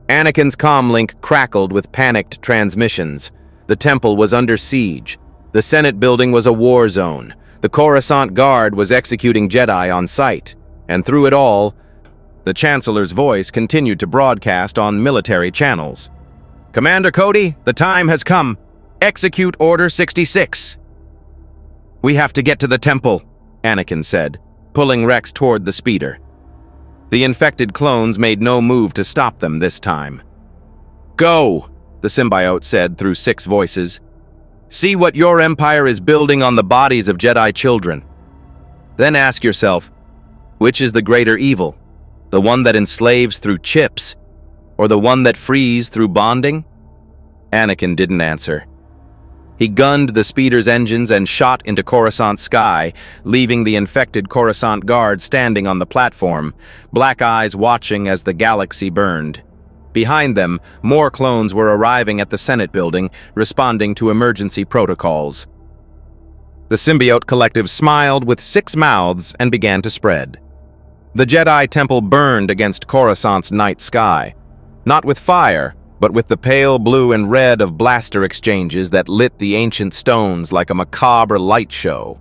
Anakin's comlink crackled with panicked transmissions. The temple was under siege. The Senate building was a war zone. The Coruscant Guard was executing Jedi on sight. And through it all, the Chancellor's voice continued to broadcast on military channels. "Commander Cody, the time has come. Execute Order 66. "We have to get to the temple," Anakin said, pulling Rex toward the speeder. The infected clones made no move to stop them this time. "Go," the symbiote said through 6 voices. "See what your empire is building on the bodies of Jedi children. Then ask yourself, which is the greater evil? The one that enslaves through chips, or the one that frees through bonding?" Anakin didn't answer. He gunned the speeder's engines and shot into Coruscant's sky, leaving the infected Coruscant Guard standing on the platform, black eyes watching as the galaxy burned. Behind them, more clones were arriving at the Senate building, responding to emergency protocols. The symbiote collective smiled with 6 mouths and began to spread. The Jedi temple burned against Coruscant's night sky, not with fire, but with the pale blue and red of blaster exchanges that lit the ancient stones like a macabre light show.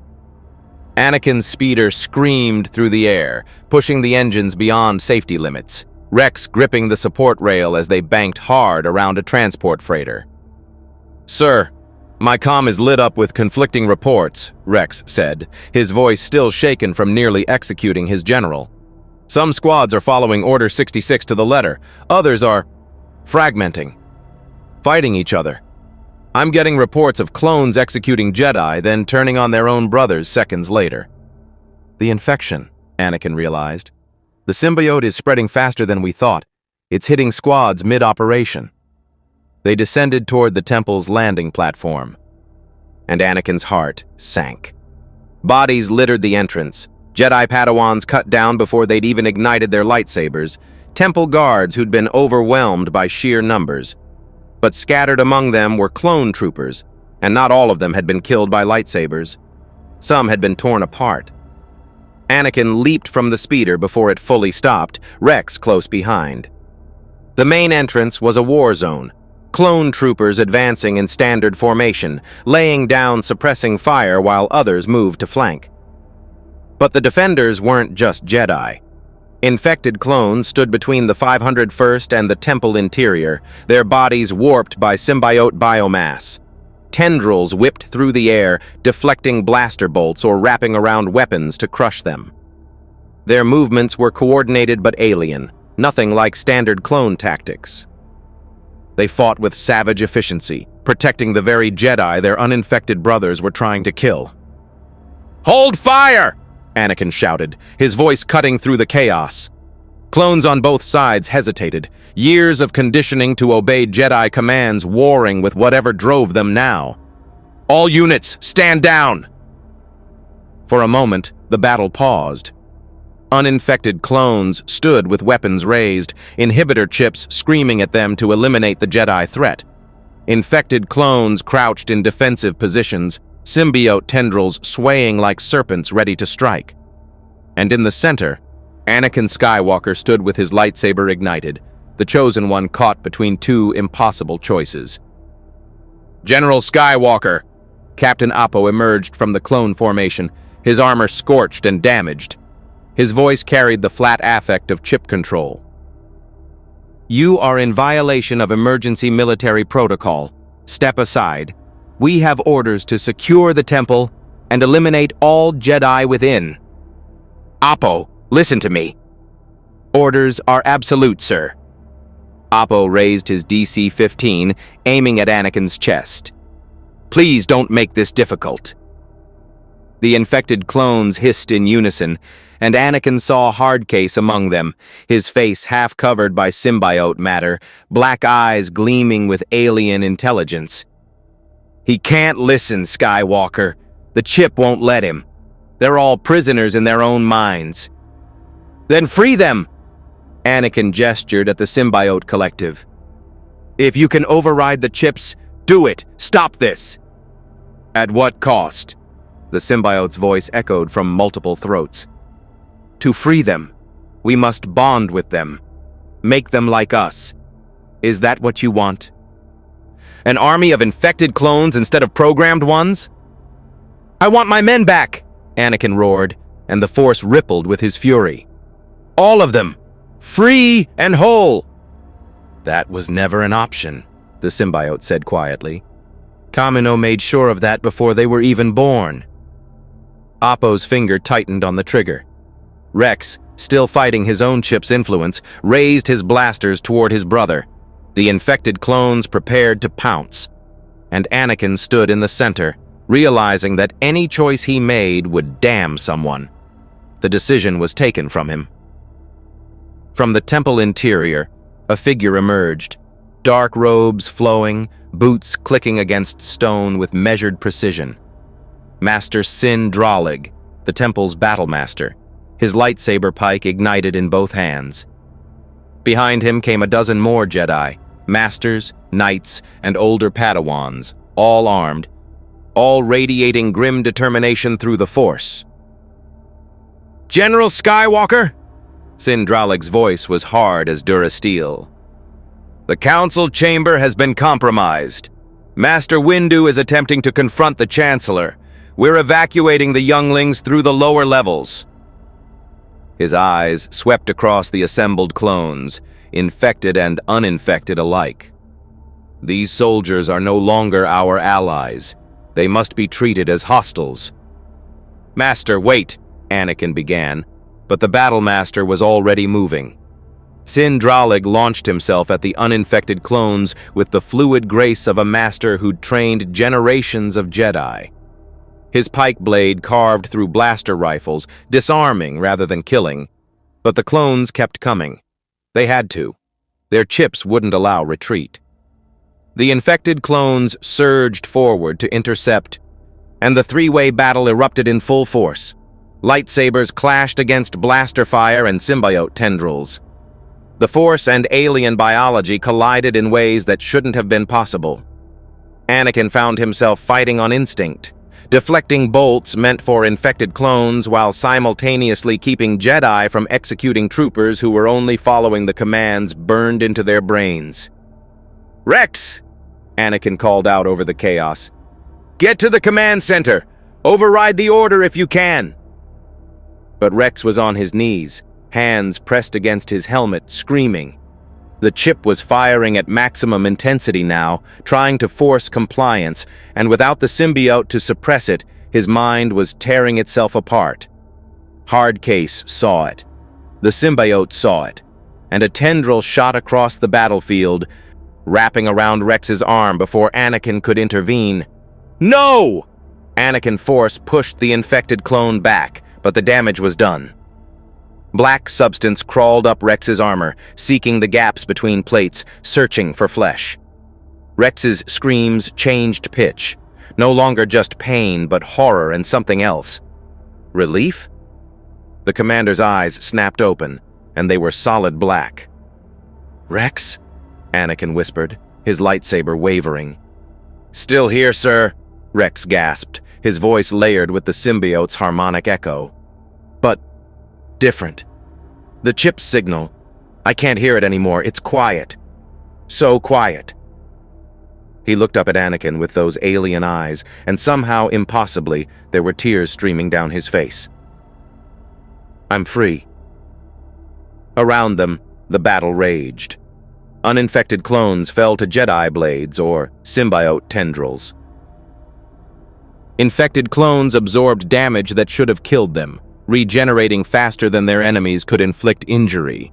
Anakin's speeder screamed through the air, pushing the engines beyond safety limits, Rex gripping the support rail as they banked hard around a transport freighter. "Sir, my comm is lit up with conflicting reports," Rex said, his voice still shaken from nearly executing his general. "Some squads are following Order 66 to the letter. Others are fragmenting, fighting each other. I'm getting reports of clones executing Jedi, then turning on their own brothers seconds later." The infection, Anakin realized. The symbiote is spreading faster than we thought. It's hitting squads mid-operation. They descended toward the temple's landing platform, and Anakin's heart sank. Bodies littered the entrance, Jedi Padawans cut down before they'd even ignited their lightsabers, temple guards who'd been overwhelmed by sheer numbers. But scattered among them were clone troopers, and not all of them had been killed by lightsabers. Some had been torn apart. Anakin leaped from the speeder before it fully stopped, Rex close behind. The main entrance was a war zone, clone troopers advancing in standard formation, laying down suppressing fire while others moved to flank. But the defenders weren't just Jedi. Infected clones stood between the 501st and the temple interior, their bodies warped by symbiote biomass. Tendrils whipped through the air, deflecting blaster bolts or wrapping around weapons to crush them. Their movements were coordinated but alien, nothing like standard clone tactics. They fought with savage efficiency, protecting the very Jedi their uninfected brothers were trying to kill. "Hold fire!" Anakin shouted, his voice cutting through the chaos. Clones on both sides hesitated, years of conditioning to obey Jedi commands warring with whatever drove them now. "All units, stand down!" For a moment, the battle paused. Uninfected clones stood with weapons raised, inhibitor chips screaming at them to eliminate the Jedi threat. Infected clones crouched in defensive positions, symbiote tendrils swaying like serpents ready to strike. And in the center, Anakin Skywalker stood with his lightsaber ignited, the chosen one caught between 2 impossible choices. "General Skywalker!" Captain Appo emerged from the clone formation, his armor scorched and damaged. His voice carried the flat affect of chip control. "You are in violation of emergency military protocol. Step aside. We have orders to secure the temple and eliminate all Jedi within." "Appo, listen to me." "Orders are absolute, sir." Oppo raised his DC-15, aiming at Anakin's chest. "Please don't make this difficult." The infected clones hissed in unison, and Anakin saw Hardcase among them, his face half covered by symbiote matter, black eyes gleaming with alien intelligence. "He can't listen, Skywalker. The chip won't let him. They're all prisoners in their own minds." "Then free them!" Anakin gestured at the symbiote collective. "If you can override the chips, do it! Stop this!" "At what cost?" The symbiote's voice echoed from multiple throats. "To free them, we must bond with them. Make them like us. Is that what you want? An army of infected clones instead of programmed ones?" "I want my men back!" Anakin roared, and the Force rippled with his fury. "All of them! Free and whole!" "That was never an option," the symbiote said quietly. "Kamino made sure of that before they were even born." Oppo's finger tightened on the trigger. Rex, still fighting his own chip's influence, raised his blasters toward his brother. The infected clones prepared to pounce, and Anakin stood in the center, realizing that any choice he made would damn someone. The decision was taken from him. From the temple interior, a figure emerged, dark robes flowing, boots clicking against stone with measured precision. Master Sin Dralig, the temple's battlemaster, his lightsaber pike ignited in both hands. Behind him came a dozen more Jedi, masters, knights, and older Padawans, all armed, all radiating grim determination through the Force. "General Skywalker?" Sin Dralig's voice was hard as Durasteel. "The council chamber has been compromised. Master Windu is attempting to confront the Chancellor. We're evacuating the younglings through the lower levels." His eyes swept across the assembled clones, infected and uninfected alike. "These soldiers are no longer our allies. They must be treated as hostiles." "Master, wait," Anakin began, but the battlemaster was already moving. Sin Dralig launched himself at the uninfected clones with the fluid grace of a master who'd trained generations of Jedi. His pike blade carved through blaster rifles, disarming rather than killing. But the clones kept coming. They had to. Their chips wouldn't allow retreat. The infected clones surged forward to intercept, and the three-way battle erupted in full force. Lightsabers clashed against blaster fire and symbiote tendrils. The Force and alien biology collided in ways that shouldn't have been possible. Anakin found himself fighting on instinct, deflecting bolts meant for infected clones while simultaneously keeping Jedi from executing troopers who were only following the commands burned into their brains. "Rex!" Anakin called out over the chaos. "Get to the command center! Override the order if you can!" But Rex was on his knees, hands pressed against his helmet, screaming. The chip was firing at maximum intensity now, trying to force compliance, and without the symbiote to suppress it, his mind was tearing itself apart. Hardcase saw it. The symbiote saw it, and a tendril shot across the battlefield, wrapping around Rex's arm before Anakin could intervene. "No!" Anakin Force pushed the infected clone back, but the damage was done. Black substance crawled up Rex's armor, seeking the gaps between plates, searching for flesh. Rex's screams changed pitch, no longer just pain, but horror and something else. Relief? The commander's eyes snapped open, and they were solid black. "Rex?" Anakin whispered, his lightsaber wavering. "Still here, sir," Rex gasped, his voice layered with the symbiote's harmonic echo. "But different. The chip's signal. I can't hear it anymore. It's quiet. So quiet." He looked up at Anakin with those alien eyes, and somehow, impossibly, there were tears streaming down his face. "I'm free." Around them, the battle raged. Uninfected clones fell to Jedi blades or symbiote tendrils. Infected clones absorbed damage that should have killed them, regenerating faster than their enemies could inflict injury.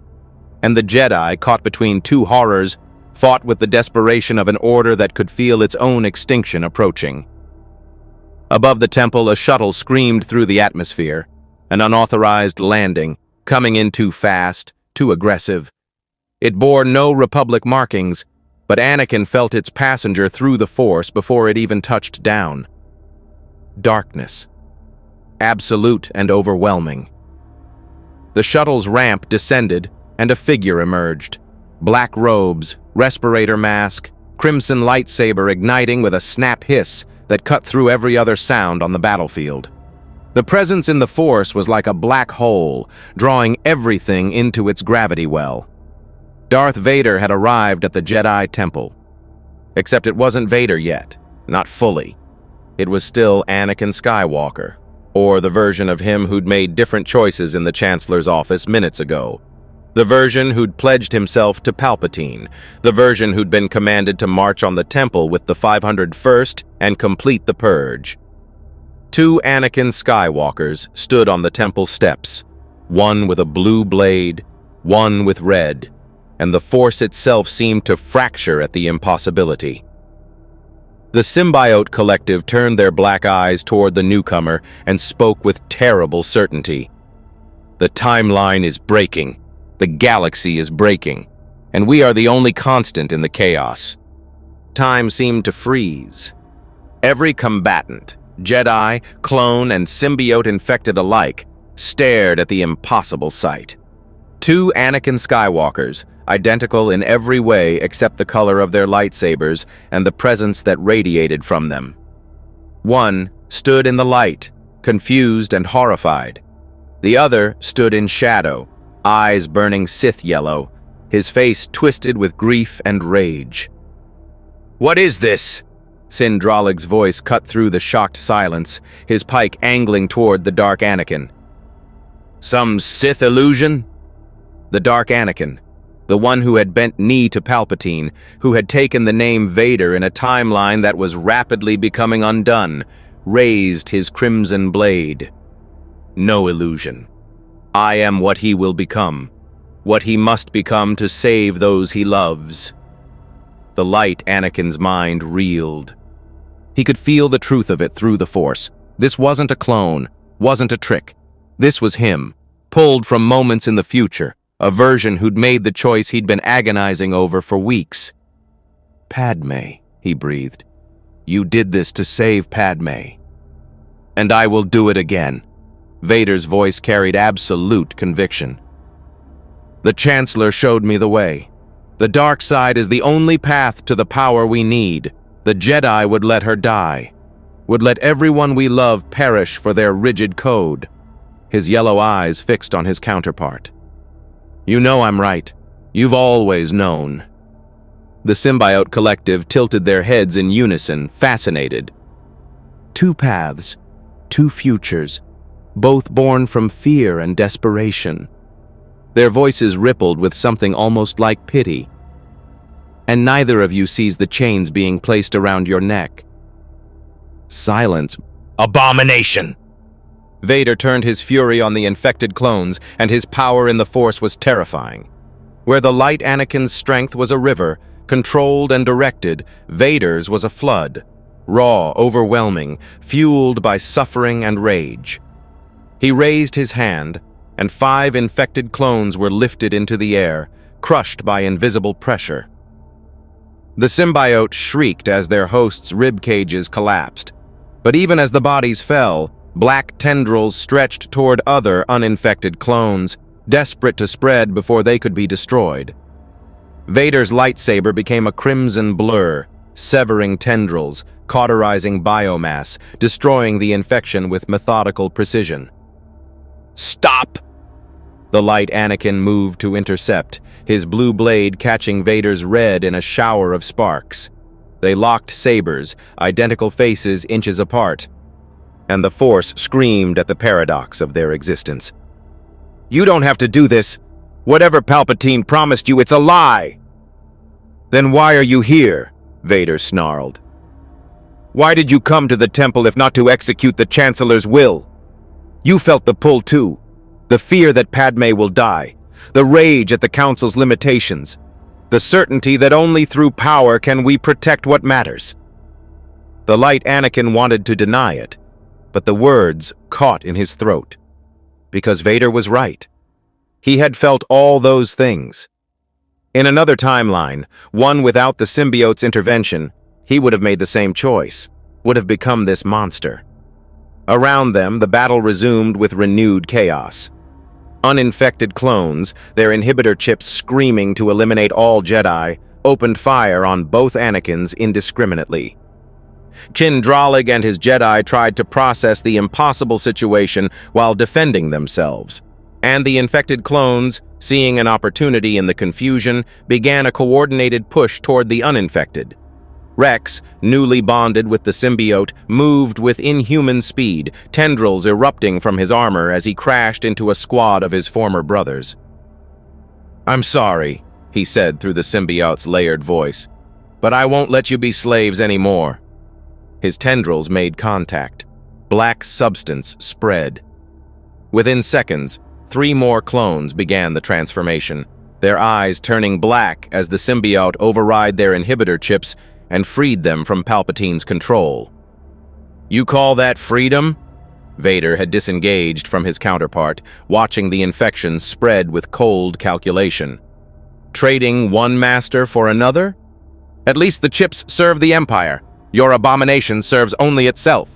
and the Jedi, caught between two horrors, fought with the desperation of an order that could feel its own extinction approaching. Above the temple, a shuttle screamed through the atmosphere, an unauthorized landing, coming in too fast, too aggressive. It bore no Republic markings, but Anakin felt its passenger through the Force before it even touched down. Darkness. Absolute and overwhelming. The shuttle's ramp descended, and a figure emerged. Black robes, respirator mask, crimson lightsaber igniting with a snap hiss that cut through every other sound on the battlefield. The presence in the Force was like a black hole, drawing everything into its gravity well. Darth Vader had arrived at the Jedi Temple. Except it wasn't Vader yet, not fully. It was still Anakin Skywalker, or the version of him who'd made different choices in the Chancellor's office minutes ago. The version who'd pledged himself to Palpatine, the version who'd been commanded to march on the temple with the 501st and complete the purge. Two Anakin Skywalkers stood on the temple steps, one with a blue blade, one with red, and the Force itself seemed to fracture at the impossibility. The symbiote collective turned their black eyes toward the newcomer and spoke with terrible certainty. The timeline is breaking. The galaxy is breaking, and we are the only constant in the chaos. Time seemed to freeze. Every combatant, Jedi, clone, and symbiote infected alike, stared at the impossible sight. Two Anakin Skywalkers, identical in every way except the color of their lightsabers and the presence that radiated from them. One stood in the light, confused and horrified. The other stood in shadow, eyes burning Sith yellow, his face twisted with grief and rage. "What is this?" Sindralig's voice cut through the shocked silence, his pike angling toward the dark Anakin. "Some Sith illusion?" The dark Anakin, the one who had bent knee to Palpatine, who had taken the name Vader in a timeline that was rapidly becoming undone, raised his crimson blade. "No illusion. I am what he will become, what he must become to save those he loves." The light Anakin's mind reeled. He could feel the truth of it through the Force. This wasn't a clone, wasn't a trick. This was him, pulled from moments in the future, a version who'd made the choice he'd been agonizing over for weeks. "Padmé," he breathed. "You did this to save Padmé. And I will do it again." Vader's voice carried absolute conviction. "The Chancellor showed me the way. The dark side is the only path to the power we need. The Jedi would let her die, would let everyone we love perish for their rigid code." His yellow eyes fixed on his counterpart. "You know I'm right. You've always known." The symbiote collective tilted their heads in unison, fascinated. Two paths, two futures, both born from fear and desperation. Their voices rippled with something almost like pity. "And neither of you sees the chains being placed around your neck." Silence. "Abomination!" Vader turned his fury on the infected clones, and his power in the Force was terrifying. Where the light Anakin's strength was a river, controlled and directed, Vader's was a flood, raw, overwhelming, fueled by suffering and rage. He raised his hand, and 5 infected clones were lifted into the air, crushed by invisible pressure. The symbiote shrieked as their hosts' rib cages collapsed, but even as the bodies fell, black tendrils stretched toward other uninfected clones, desperate to spread before they could be destroyed. Vader's lightsaber became a crimson blur, severing tendrils, cauterizing biomass, destroying the infection with methodical precision. "Stop!" The light Anakin moved to intercept, his blue blade catching Vader's red in a shower of sparks. They locked sabers, identical faces inches apart, and the Force screamed at the paradox of their existence. "You don't have to do this. Whatever Palpatine promised you, it's a lie." "Then why are you here?" Vader snarled. "Why did you come to the temple if not to execute the Chancellor's will? You felt the pull too, the fear that Padmé will die, the rage at the Council's limitations, the certainty that only through power can we protect what matters. The light Anakin wanted to deny it, but the words caught in his throat. Because Vader was right. He had felt all those things. In another timeline, one without the symbiote's intervention, he would have made the same choice, would have become this monster. Around them, the battle resumed with renewed chaos. Uninfected clones, their inhibitor chips screaming to eliminate all Jedi, opened fire on both Anakins indiscriminately. Chindralig and his Jedi tried to process the impossible situation while defending themselves, and the infected clones, seeing an opportunity in the confusion, began a coordinated push toward the uninfected. Rex, newly bonded with the symbiote, moved with inhuman speed, tendrils erupting from his armor as he crashed into a squad of his former brothers. "I'm sorry," he said through the symbiote's layered voice, "but I won't let you be slaves anymore." His tendrils made contact. Black substance spread. Within seconds, 3 more clones began the transformation, their eyes turning black as the symbiote override their inhibitor chips and freed them from Palpatine's control. "You call that freedom?" Vader had disengaged from his counterpart, watching the infection spread with cold calculation. "Trading one master for another? At least the chips serve the Empire. Your abomination serves only itself."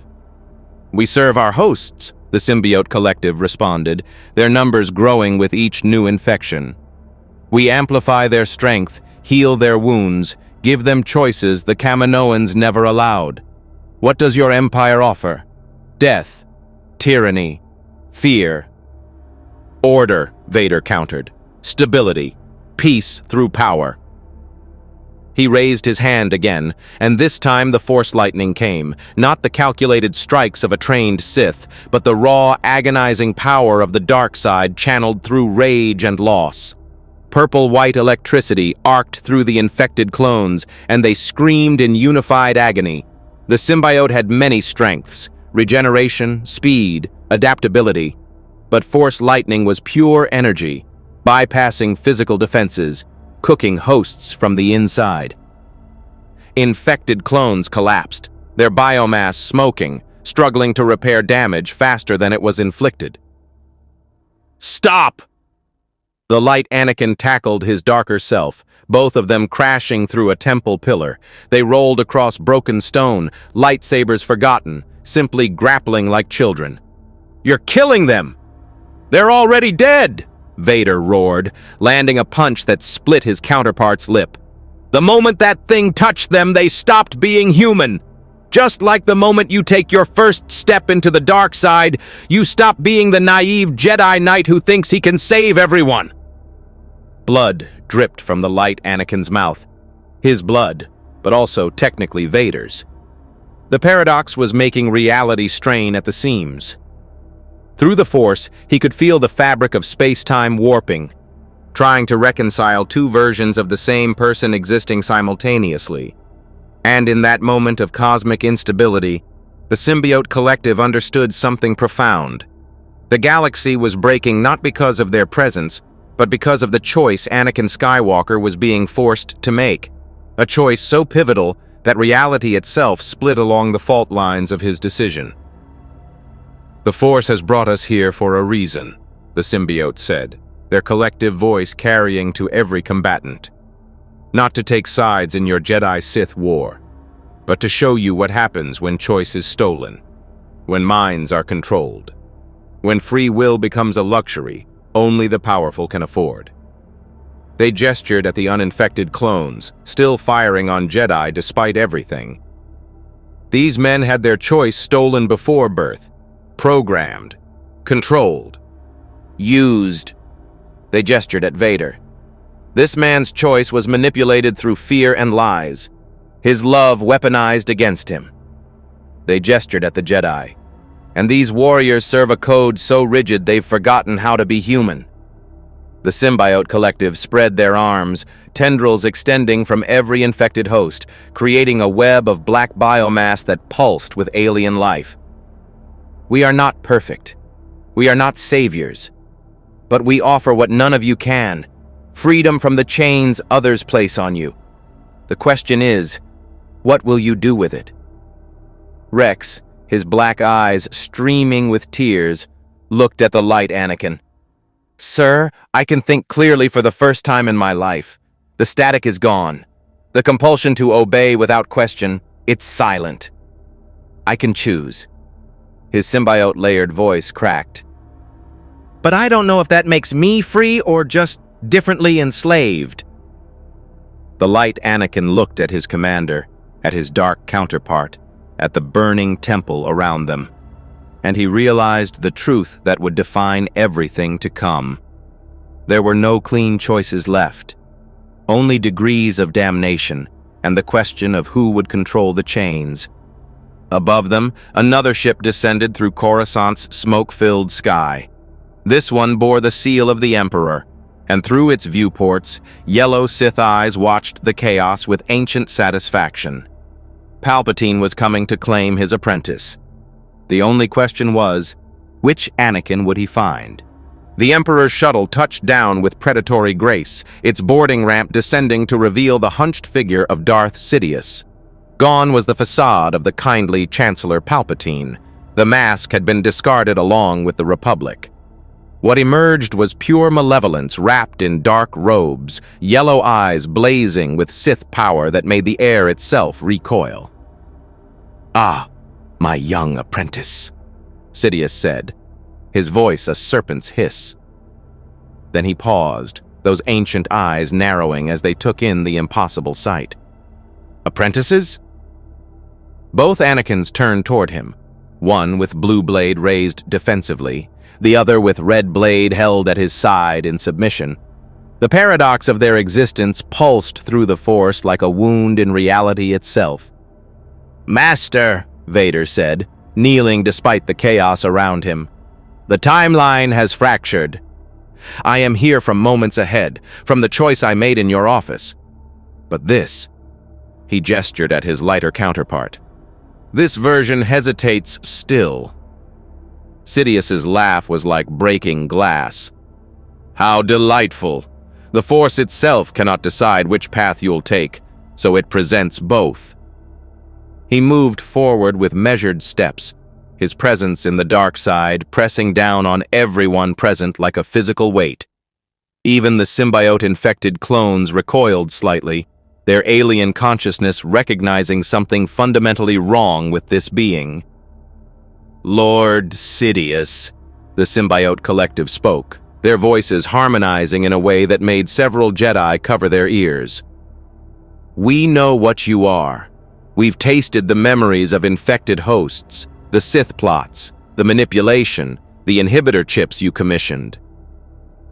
"We serve our hosts," the symbiote collective responded, their numbers growing with each new infection. "We amplify their strength, heal their wounds, give them choices the Kaminoans never allowed. What does your empire offer? Death, tyranny, fear." "Order," Vader countered. "Stability, peace through power." He raised his hand again, and this time the Force lightning came, not the calculated strikes of a trained Sith, but the raw, agonizing power of the dark side channeled through rage and loss. Purple-white electricity arced through the infected clones, and they screamed in unified agony. The symbiote had many strengths: regeneration, speed, adaptability. But Force lightning was pure energy, bypassing physical defenses, cooking hosts from the inside. Infected clones collapsed, their biomass smoking, struggling to repair damage faster than it was inflicted. "Stop!" The light Anakin tackled his darker self, both of them crashing through a temple pillar. They rolled across broken stone, lightsabers forgotten, simply grappling like children. "You're killing them! They're already dead!" Vader roared, landing a punch that split his counterpart's lip. "The moment that thing touched them, they stopped being human. Just like the moment you take your first step into the dark side, you stop being the naive Jedi Knight who thinks he can save everyone." Blood dripped from the light Anakin's mouth. His blood, but also technically Vader's. The paradox was making reality strain at the seams. Through the Force, he could feel the fabric of space-time warping, trying to reconcile 2 versions of the same person existing simultaneously. And in that moment of cosmic instability, the symbiote collective understood something profound. The galaxy was breaking not because of their presence, but because of the choice Anakin Skywalker was being forced to make. A choice so pivotal that reality itself split along the fault lines of his decision. "The Force has brought us here for a reason," the symbiote said, their collective voice carrying to every combatant. "Not to take sides in your Jedi-Sith war, but to show you what happens when choice is stolen, when minds are controlled, when free will becomes a luxury only the powerful can afford." They gestured at the uninfected clones, still firing on Jedi despite everything. These men had their choice stolen before birth. Programmed, controlled, used. They gestured at Vader. This man's choice was manipulated through fear and lies, his love weaponized against him. They gestured at the Jedi. And these warriors serve a code so rigid they've forgotten how to be human. The symbiote collective spread their arms, tendrils extending from every infected host, creating a web of black biomass that pulsed with alien life. "We are not perfect. We are not saviors. but we offer what none of you can: freedom from the chains others place on you. The question is, what will you do with it?" Rex, his black eyes streaming with tears, looked at the light Anakin. "Sir, I can think clearly for the first time in my life. The static is gone. The compulsion to obey without question, it's silent. I can choose." His symbiote-layered voice cracked. "But I don't know if that makes me free or just differently enslaved." The light Anakin looked at his commander, at his dark counterpart, at the burning temple around them, and he realized the truth that would define everything to come. There were no clean choices left, only degrees of damnation and the question of who would control the chains. Above them, another ship descended through Coruscant's smoke-filled sky. This one bore the seal of the Emperor, and through its viewports, yellow Sith eyes watched the chaos with ancient satisfaction. Palpatine was coming to claim his apprentice. The only question was, which Anakin would he find? The Emperor's shuttle touched down with predatory grace, its boarding ramp descending to reveal the hunched figure of Darth Sidious. Gone was the facade of the kindly Chancellor Palpatine. The mask had been discarded along with the Republic. What emerged was pure malevolence wrapped in dark robes, yellow eyes blazing with Sith power that made the air itself recoil. "Ah, my young apprentice," Sidious said, his voice a serpent's hiss. Then he paused, those ancient eyes narrowing as they took in the impossible sight. "Apprentices?" Both Anakins turned toward him, one with blue blade raised defensively, the other with red blade held at his side in submission. The paradox of their existence pulsed through the Force like a wound in reality itself. "Master," Vader said, kneeling despite the chaos around him, "the timeline has fractured. I am here from moments ahead, from the choice I made in your office. But this," he gestured at his lighter counterpart, "this version hesitates still." Sidious's laugh was like breaking glass. "How delightful! The Force itself cannot decide which path you'll take, so it presents both." He moved forward with measured steps, his presence in the dark side pressing down on everyone present like a physical weight. Even the symbiote-infected clones recoiled slightly, their alien consciousness recognizing something fundamentally wrong with this being. "Lord Sidious," the symbiote collective spoke, their voices harmonizing in a way that made several Jedi cover their ears. "We know what you are. We've tasted the memories of infected hosts, the Sith plots, the manipulation, the inhibitor chips you commissioned.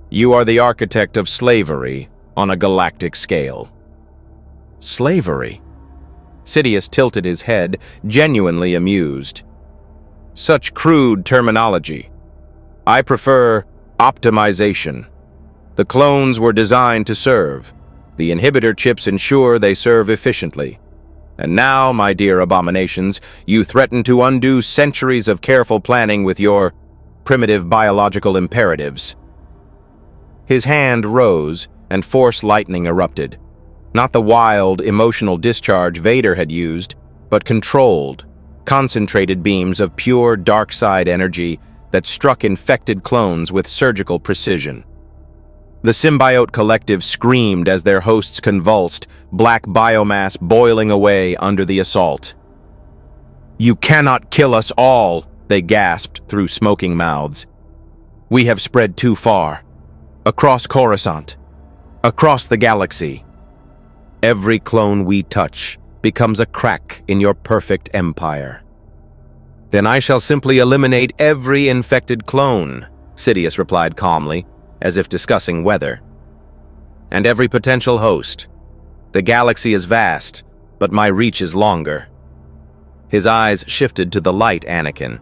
You are the architect of slavery on a galactic scale." "Slavery?" Sidious tilted his head, genuinely amused. "Such crude terminology. I prefer optimization. The clones were designed to serve. The inhibitor chips ensure they serve efficiently. And now, my dear abominations, you threaten to undo centuries of careful planning with your primitive biological imperatives." His hand rose, and Force lightning erupted. Not the wild, emotional discharge Vader had used, but controlled, concentrated beams of pure dark side energy that struck infected clones with surgical precision. The symbiote collective screamed as their hosts convulsed, black biomass boiling away under the assault. "You cannot kill us all," they gasped through smoking mouths. "We have spread too far. Across Coruscant. Across the galaxy. Every clone we touch becomes a crack in your perfect empire." "Then I shall simply eliminate every infected clone," Sidious replied calmly, as if discussing weather. "And every potential host. The galaxy is vast, but my reach is longer." His eyes shifted to the light Anakin.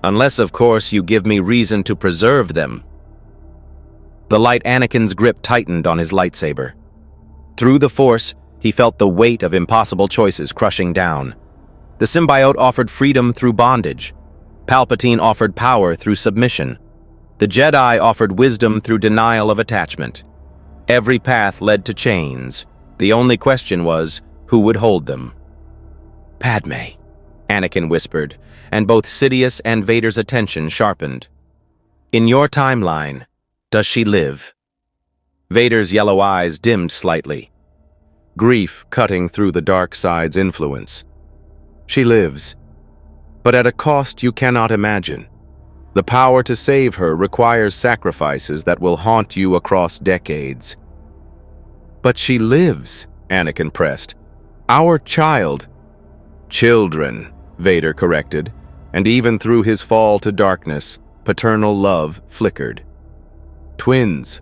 "Unless, of course, you give me reason to preserve them." The light Anakin's grip tightened on his lightsaber. Through the Force, he felt the weight of impossible choices crushing down. The symbiote offered freedom through bondage. Palpatine offered power through submission. The Jedi offered wisdom through denial of attachment. Every path led to chains. The only question was, who would hold them? "Padmé," Anakin whispered, and both Sidious and Vader's attention sharpened. "In your timeline, does she live?" Vader's yellow eyes dimmed slightly, grief cutting through the dark side's influence. "She lives, but at a cost you cannot imagine. The power to save her requires sacrifices that will haunt you across decades." "But she lives," Anakin pressed. "Our child." "Children," Vader corrected, and even through his fall to darkness, paternal love flickered. "Twins,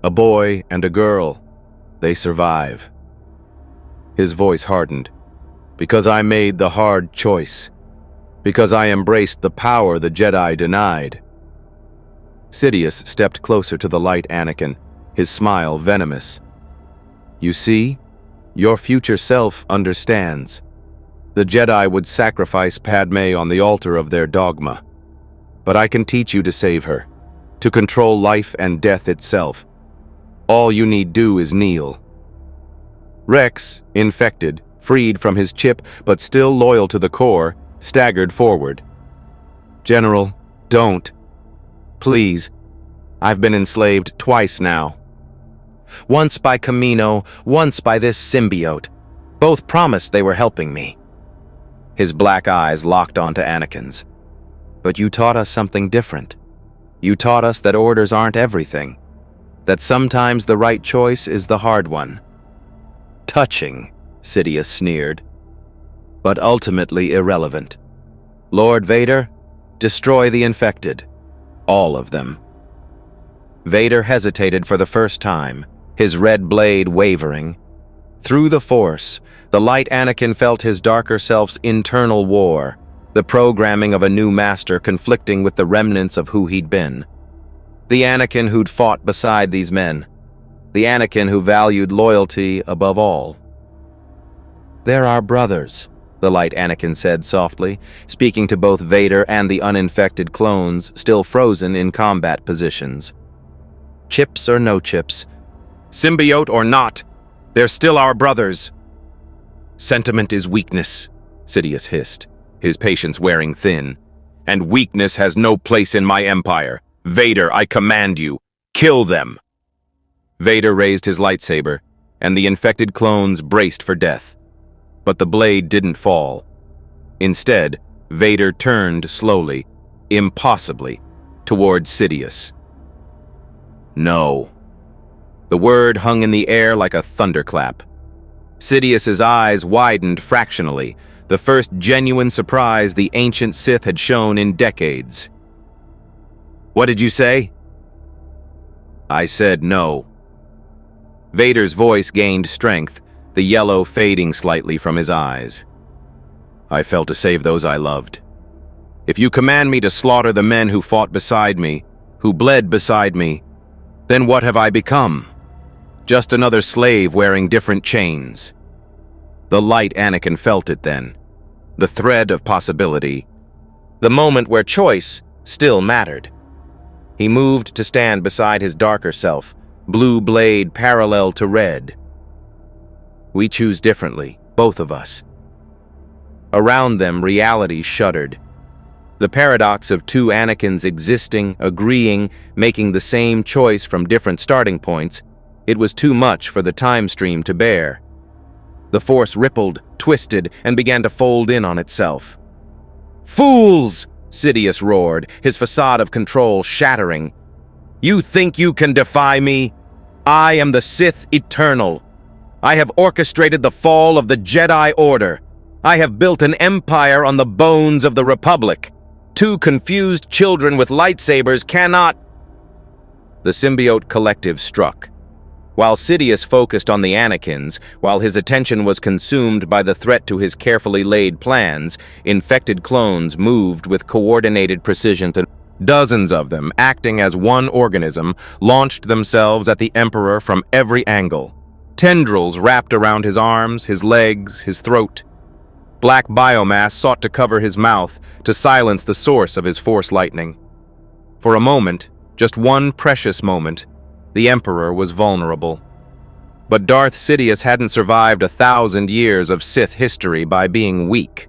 a boy and a girl. They survive." His voice hardened. "Because I made the hard choice. Because I embraced the power the Jedi denied." Sidious stepped closer to the light Anakin, his smile venomous. "You see, your future self understands. The Jedi would sacrifice Padmé on the altar of their dogma. But I can teach you to save her, to control life and death itself. All you need do is kneel." Rex, infected, freed from his chip but still loyal to the core, staggered forward. "General, don't. Please. I've been enslaved twice now. Once by Kamino, once by this symbiote. Both promised they were helping me." His black eyes locked onto Anakin's. "But you taught us something different. You taught us that orders aren't everything. That sometimes the right choice is the hard one." "Touching," Sidious sneered, "but ultimately irrelevant. Lord Vader, destroy the infected. All of them." Vader hesitated for the first time, his red blade wavering. Through the Force, the light Anakin felt his darker self's internal war, the programming of a new master conflicting with the remnants of who he'd been. The Anakin who'd fought beside these men. The Anakin who valued loyalty above all. "They're our brothers," the light Anakin said softly, speaking to both Vader and the uninfected clones still frozen in combat positions. "Chips or no chips, symbiote or not, they're still our brothers." "Sentiment is weakness," Sidious hissed, his patience wearing thin. "And weakness has no place in my empire. Vader, I command you, kill them." Vader raised his lightsaber, and the infected clones braced for death. But the blade didn't fall. Instead, Vader turned slowly, impossibly, toward Sidious. "No." The word hung in the air like a thunderclap. Sidious's eyes widened fractionally, the first genuine surprise the ancient Sith had shown in decades. "What did you say?" "I said no." Vader's voice gained strength, the yellow fading slightly from his eyes. "I fell to save those I loved. If you command me to slaughter the men who fought beside me, who bled beside me, then what have I become? Just another slave wearing different chains." The light Anakin felt it then, the thread of possibility, the moment where choice still mattered. He moved to stand beside his darker self, blue blade parallel to red. "We choose differently, both of us." Around them, reality shuddered. The paradox of two Anakins existing, agreeing, making the same choice from different starting points, it was too much for the time stream to bear. The Force rippled, twisted, and began to fold in on itself. "Fools!" Sidious roared, his facade of control shattering. "You think you can defy me? I am the Sith Eternal. I have orchestrated the fall of the Jedi Order. I have built an empire on the bones of the Republic. Two confused children with lightsabers cannot—" The symbiote collective struck. While Sidious focused on the Anakins, while his attention was consumed by the threat to his carefully laid plans, infected clones moved with coordinated precision. Dozens of them, acting as one organism, launched themselves at the Emperor from every angle. Tendrils wrapped around his arms, his legs, his throat. Black biomass sought to cover his mouth, to silence the source of his Force lightning. For a moment, Just one precious moment, the Emperor was vulnerable. But Darth Sidious hadn't survived 1,000 years of Sith history by being weak.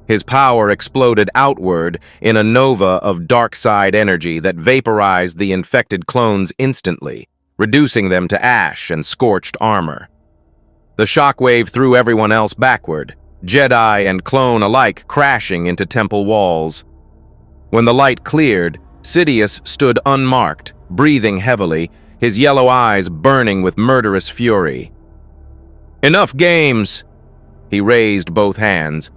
His power exploded outward in a nova of dark side energy that vaporized the infected clones instantly, reducing them to ash and scorched armor. The shockwave threw everyone else backward, Jedi and clone alike crashing into temple walls. When the light cleared, Sidious stood unmarked, breathing heavily, his yellow eyes burning with murderous fury. "Enough games!" He raised both hands,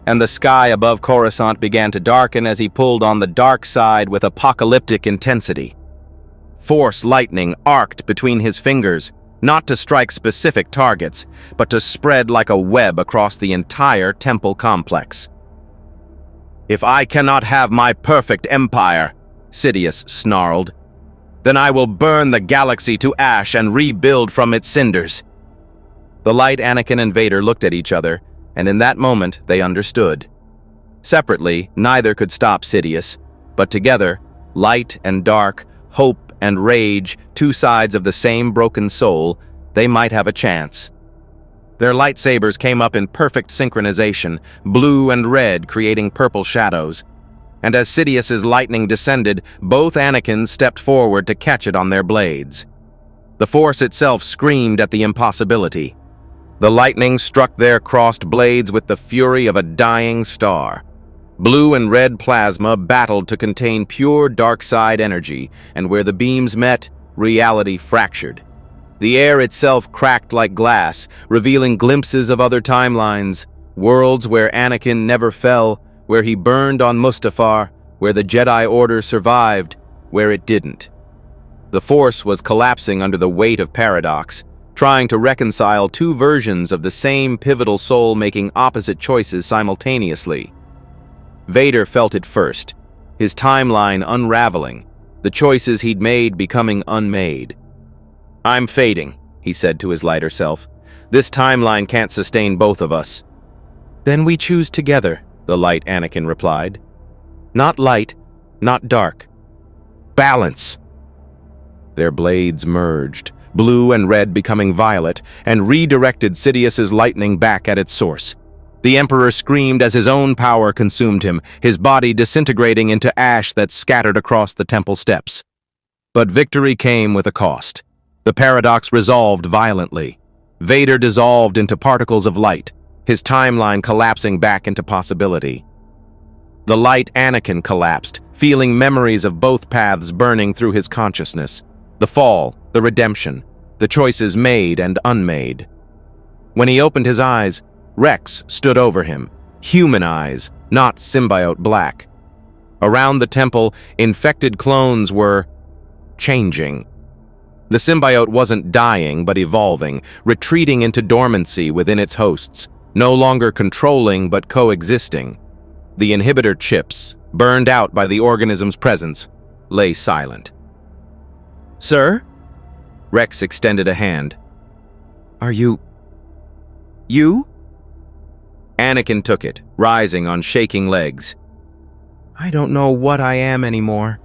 and the sky above Coruscant began to darken as he pulled on the dark side with apocalyptic intensity. Force lightning arced between his fingers, not to strike specific targets, but to spread like a web across the entire temple complex. "If I cannot have my perfect empire," Sidious snarled, "then I will burn the galaxy to ash and rebuild from its cinders." The light Anakin and Vader looked at each other, and in that moment they understood. Separately, neither could stop Sidious, but together, light and dark, hope and rage, two sides of the same broken soul, they might have a chance. Their lightsabers came up in perfect synchronization, blue and red creating purple shadows. And as Sidious's lightning descended, both Anakins stepped forward to catch it on their blades. The Force itself screamed at the impossibility. The lightning struck their crossed blades with the fury of a dying star. Blue and red plasma battled to contain pure dark side energy, and where the beams met, reality fractured. The air itself cracked like glass, revealing glimpses of other timelines, worlds where Anakin never fell, where he burned on Mustafar, where the Jedi Order survived, where it didn't. The Force was collapsing under the weight of paradox, trying to reconcile two versions of the same pivotal soul making opposite choices simultaneously. Vader felt it first, his timeline unraveling, the choices he'd made becoming unmade. "I'm fading," he said to his lighter self. "This timeline can't sustain both of us." "Then we choose together," the light Anakin replied. "Not light, not dark. Balance." Their blades merged, blue and red becoming violet, and redirected Sidious's lightning back at its source. The Emperor screamed as his own power consumed him, his body disintegrating into ash that scattered across the temple steps. But victory came with a cost. The paradox resolved violently. Vader dissolved into particles of light, his timeline collapsing back into possibility. The light Anakin collapsed, feeling memories of both paths burning through his consciousness. The fall, the redemption, the choices made and unmade. When he opened his eyes, Rex stood over him, human eyes, not symbiote black. Around the temple, infected clones were changing. The symbiote wasn't dying, but evolving, retreating into dormancy within its hosts, no longer controlling but coexisting. The inhibitor chips, burned out by the organism's presence, lay silent. "Sir?" Rex extended a hand. "Are you... you?" Anakin took it, rising on shaking legs. "I don't know what I am anymore,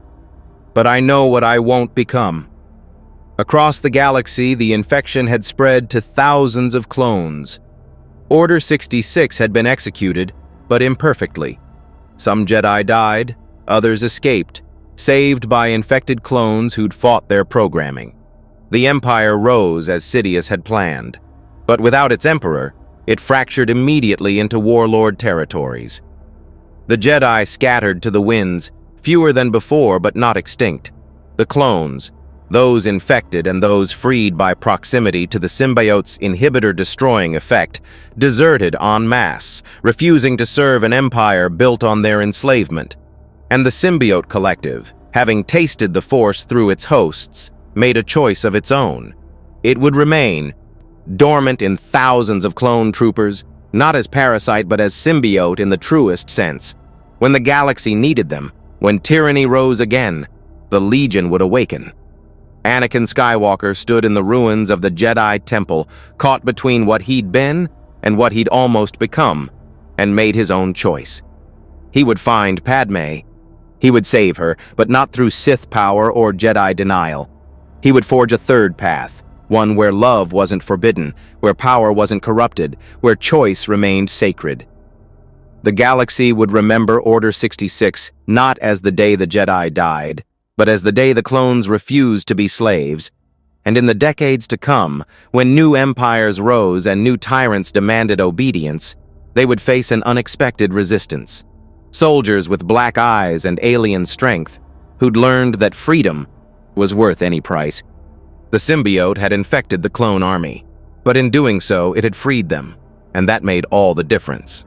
but I know what I won't become." Across the galaxy, the infection had spread to thousands of clones. Order 66 had been executed, but imperfectly. Some Jedi died, others escaped, saved by infected clones who'd fought their programming. The Empire rose as Sidious had planned, but without its Emperor, it fractured immediately into warlord territories. The Jedi scattered to the winds, fewer than before but not extinct. The clones, those infected and those freed by proximity to the symbiote's inhibitor-destroying effect, deserted en masse, refusing to serve an empire built on their enslavement. And the symbiote collective, having tasted the Force through its hosts, made a choice of its own. It would remain, dormant in thousands of clone troopers, not as parasite but as symbiote in the truest sense. When the galaxy needed them, when tyranny rose again, the Legion would awaken. Anakin Skywalker stood in the ruins of the Jedi Temple, caught between what he'd been and what he'd almost become, and made his own choice. He would find Padmé. He would save her, but not through Sith power or Jedi denial. He would forge a third path, one where love wasn't forbidden, where power wasn't corrupted, where choice remained sacred. The galaxy would remember Order 66 not as the day the Jedi died, but as the day the clones refused to be slaves. And in the decades to come, when new empires rose and new tyrants demanded obedience, they would face an unexpected resistance. Soldiers with black eyes and alien strength, who'd learned that freedom was worth any price. The symbiote had infected the clone army, but in doing so, it had freed them, and that made all the difference.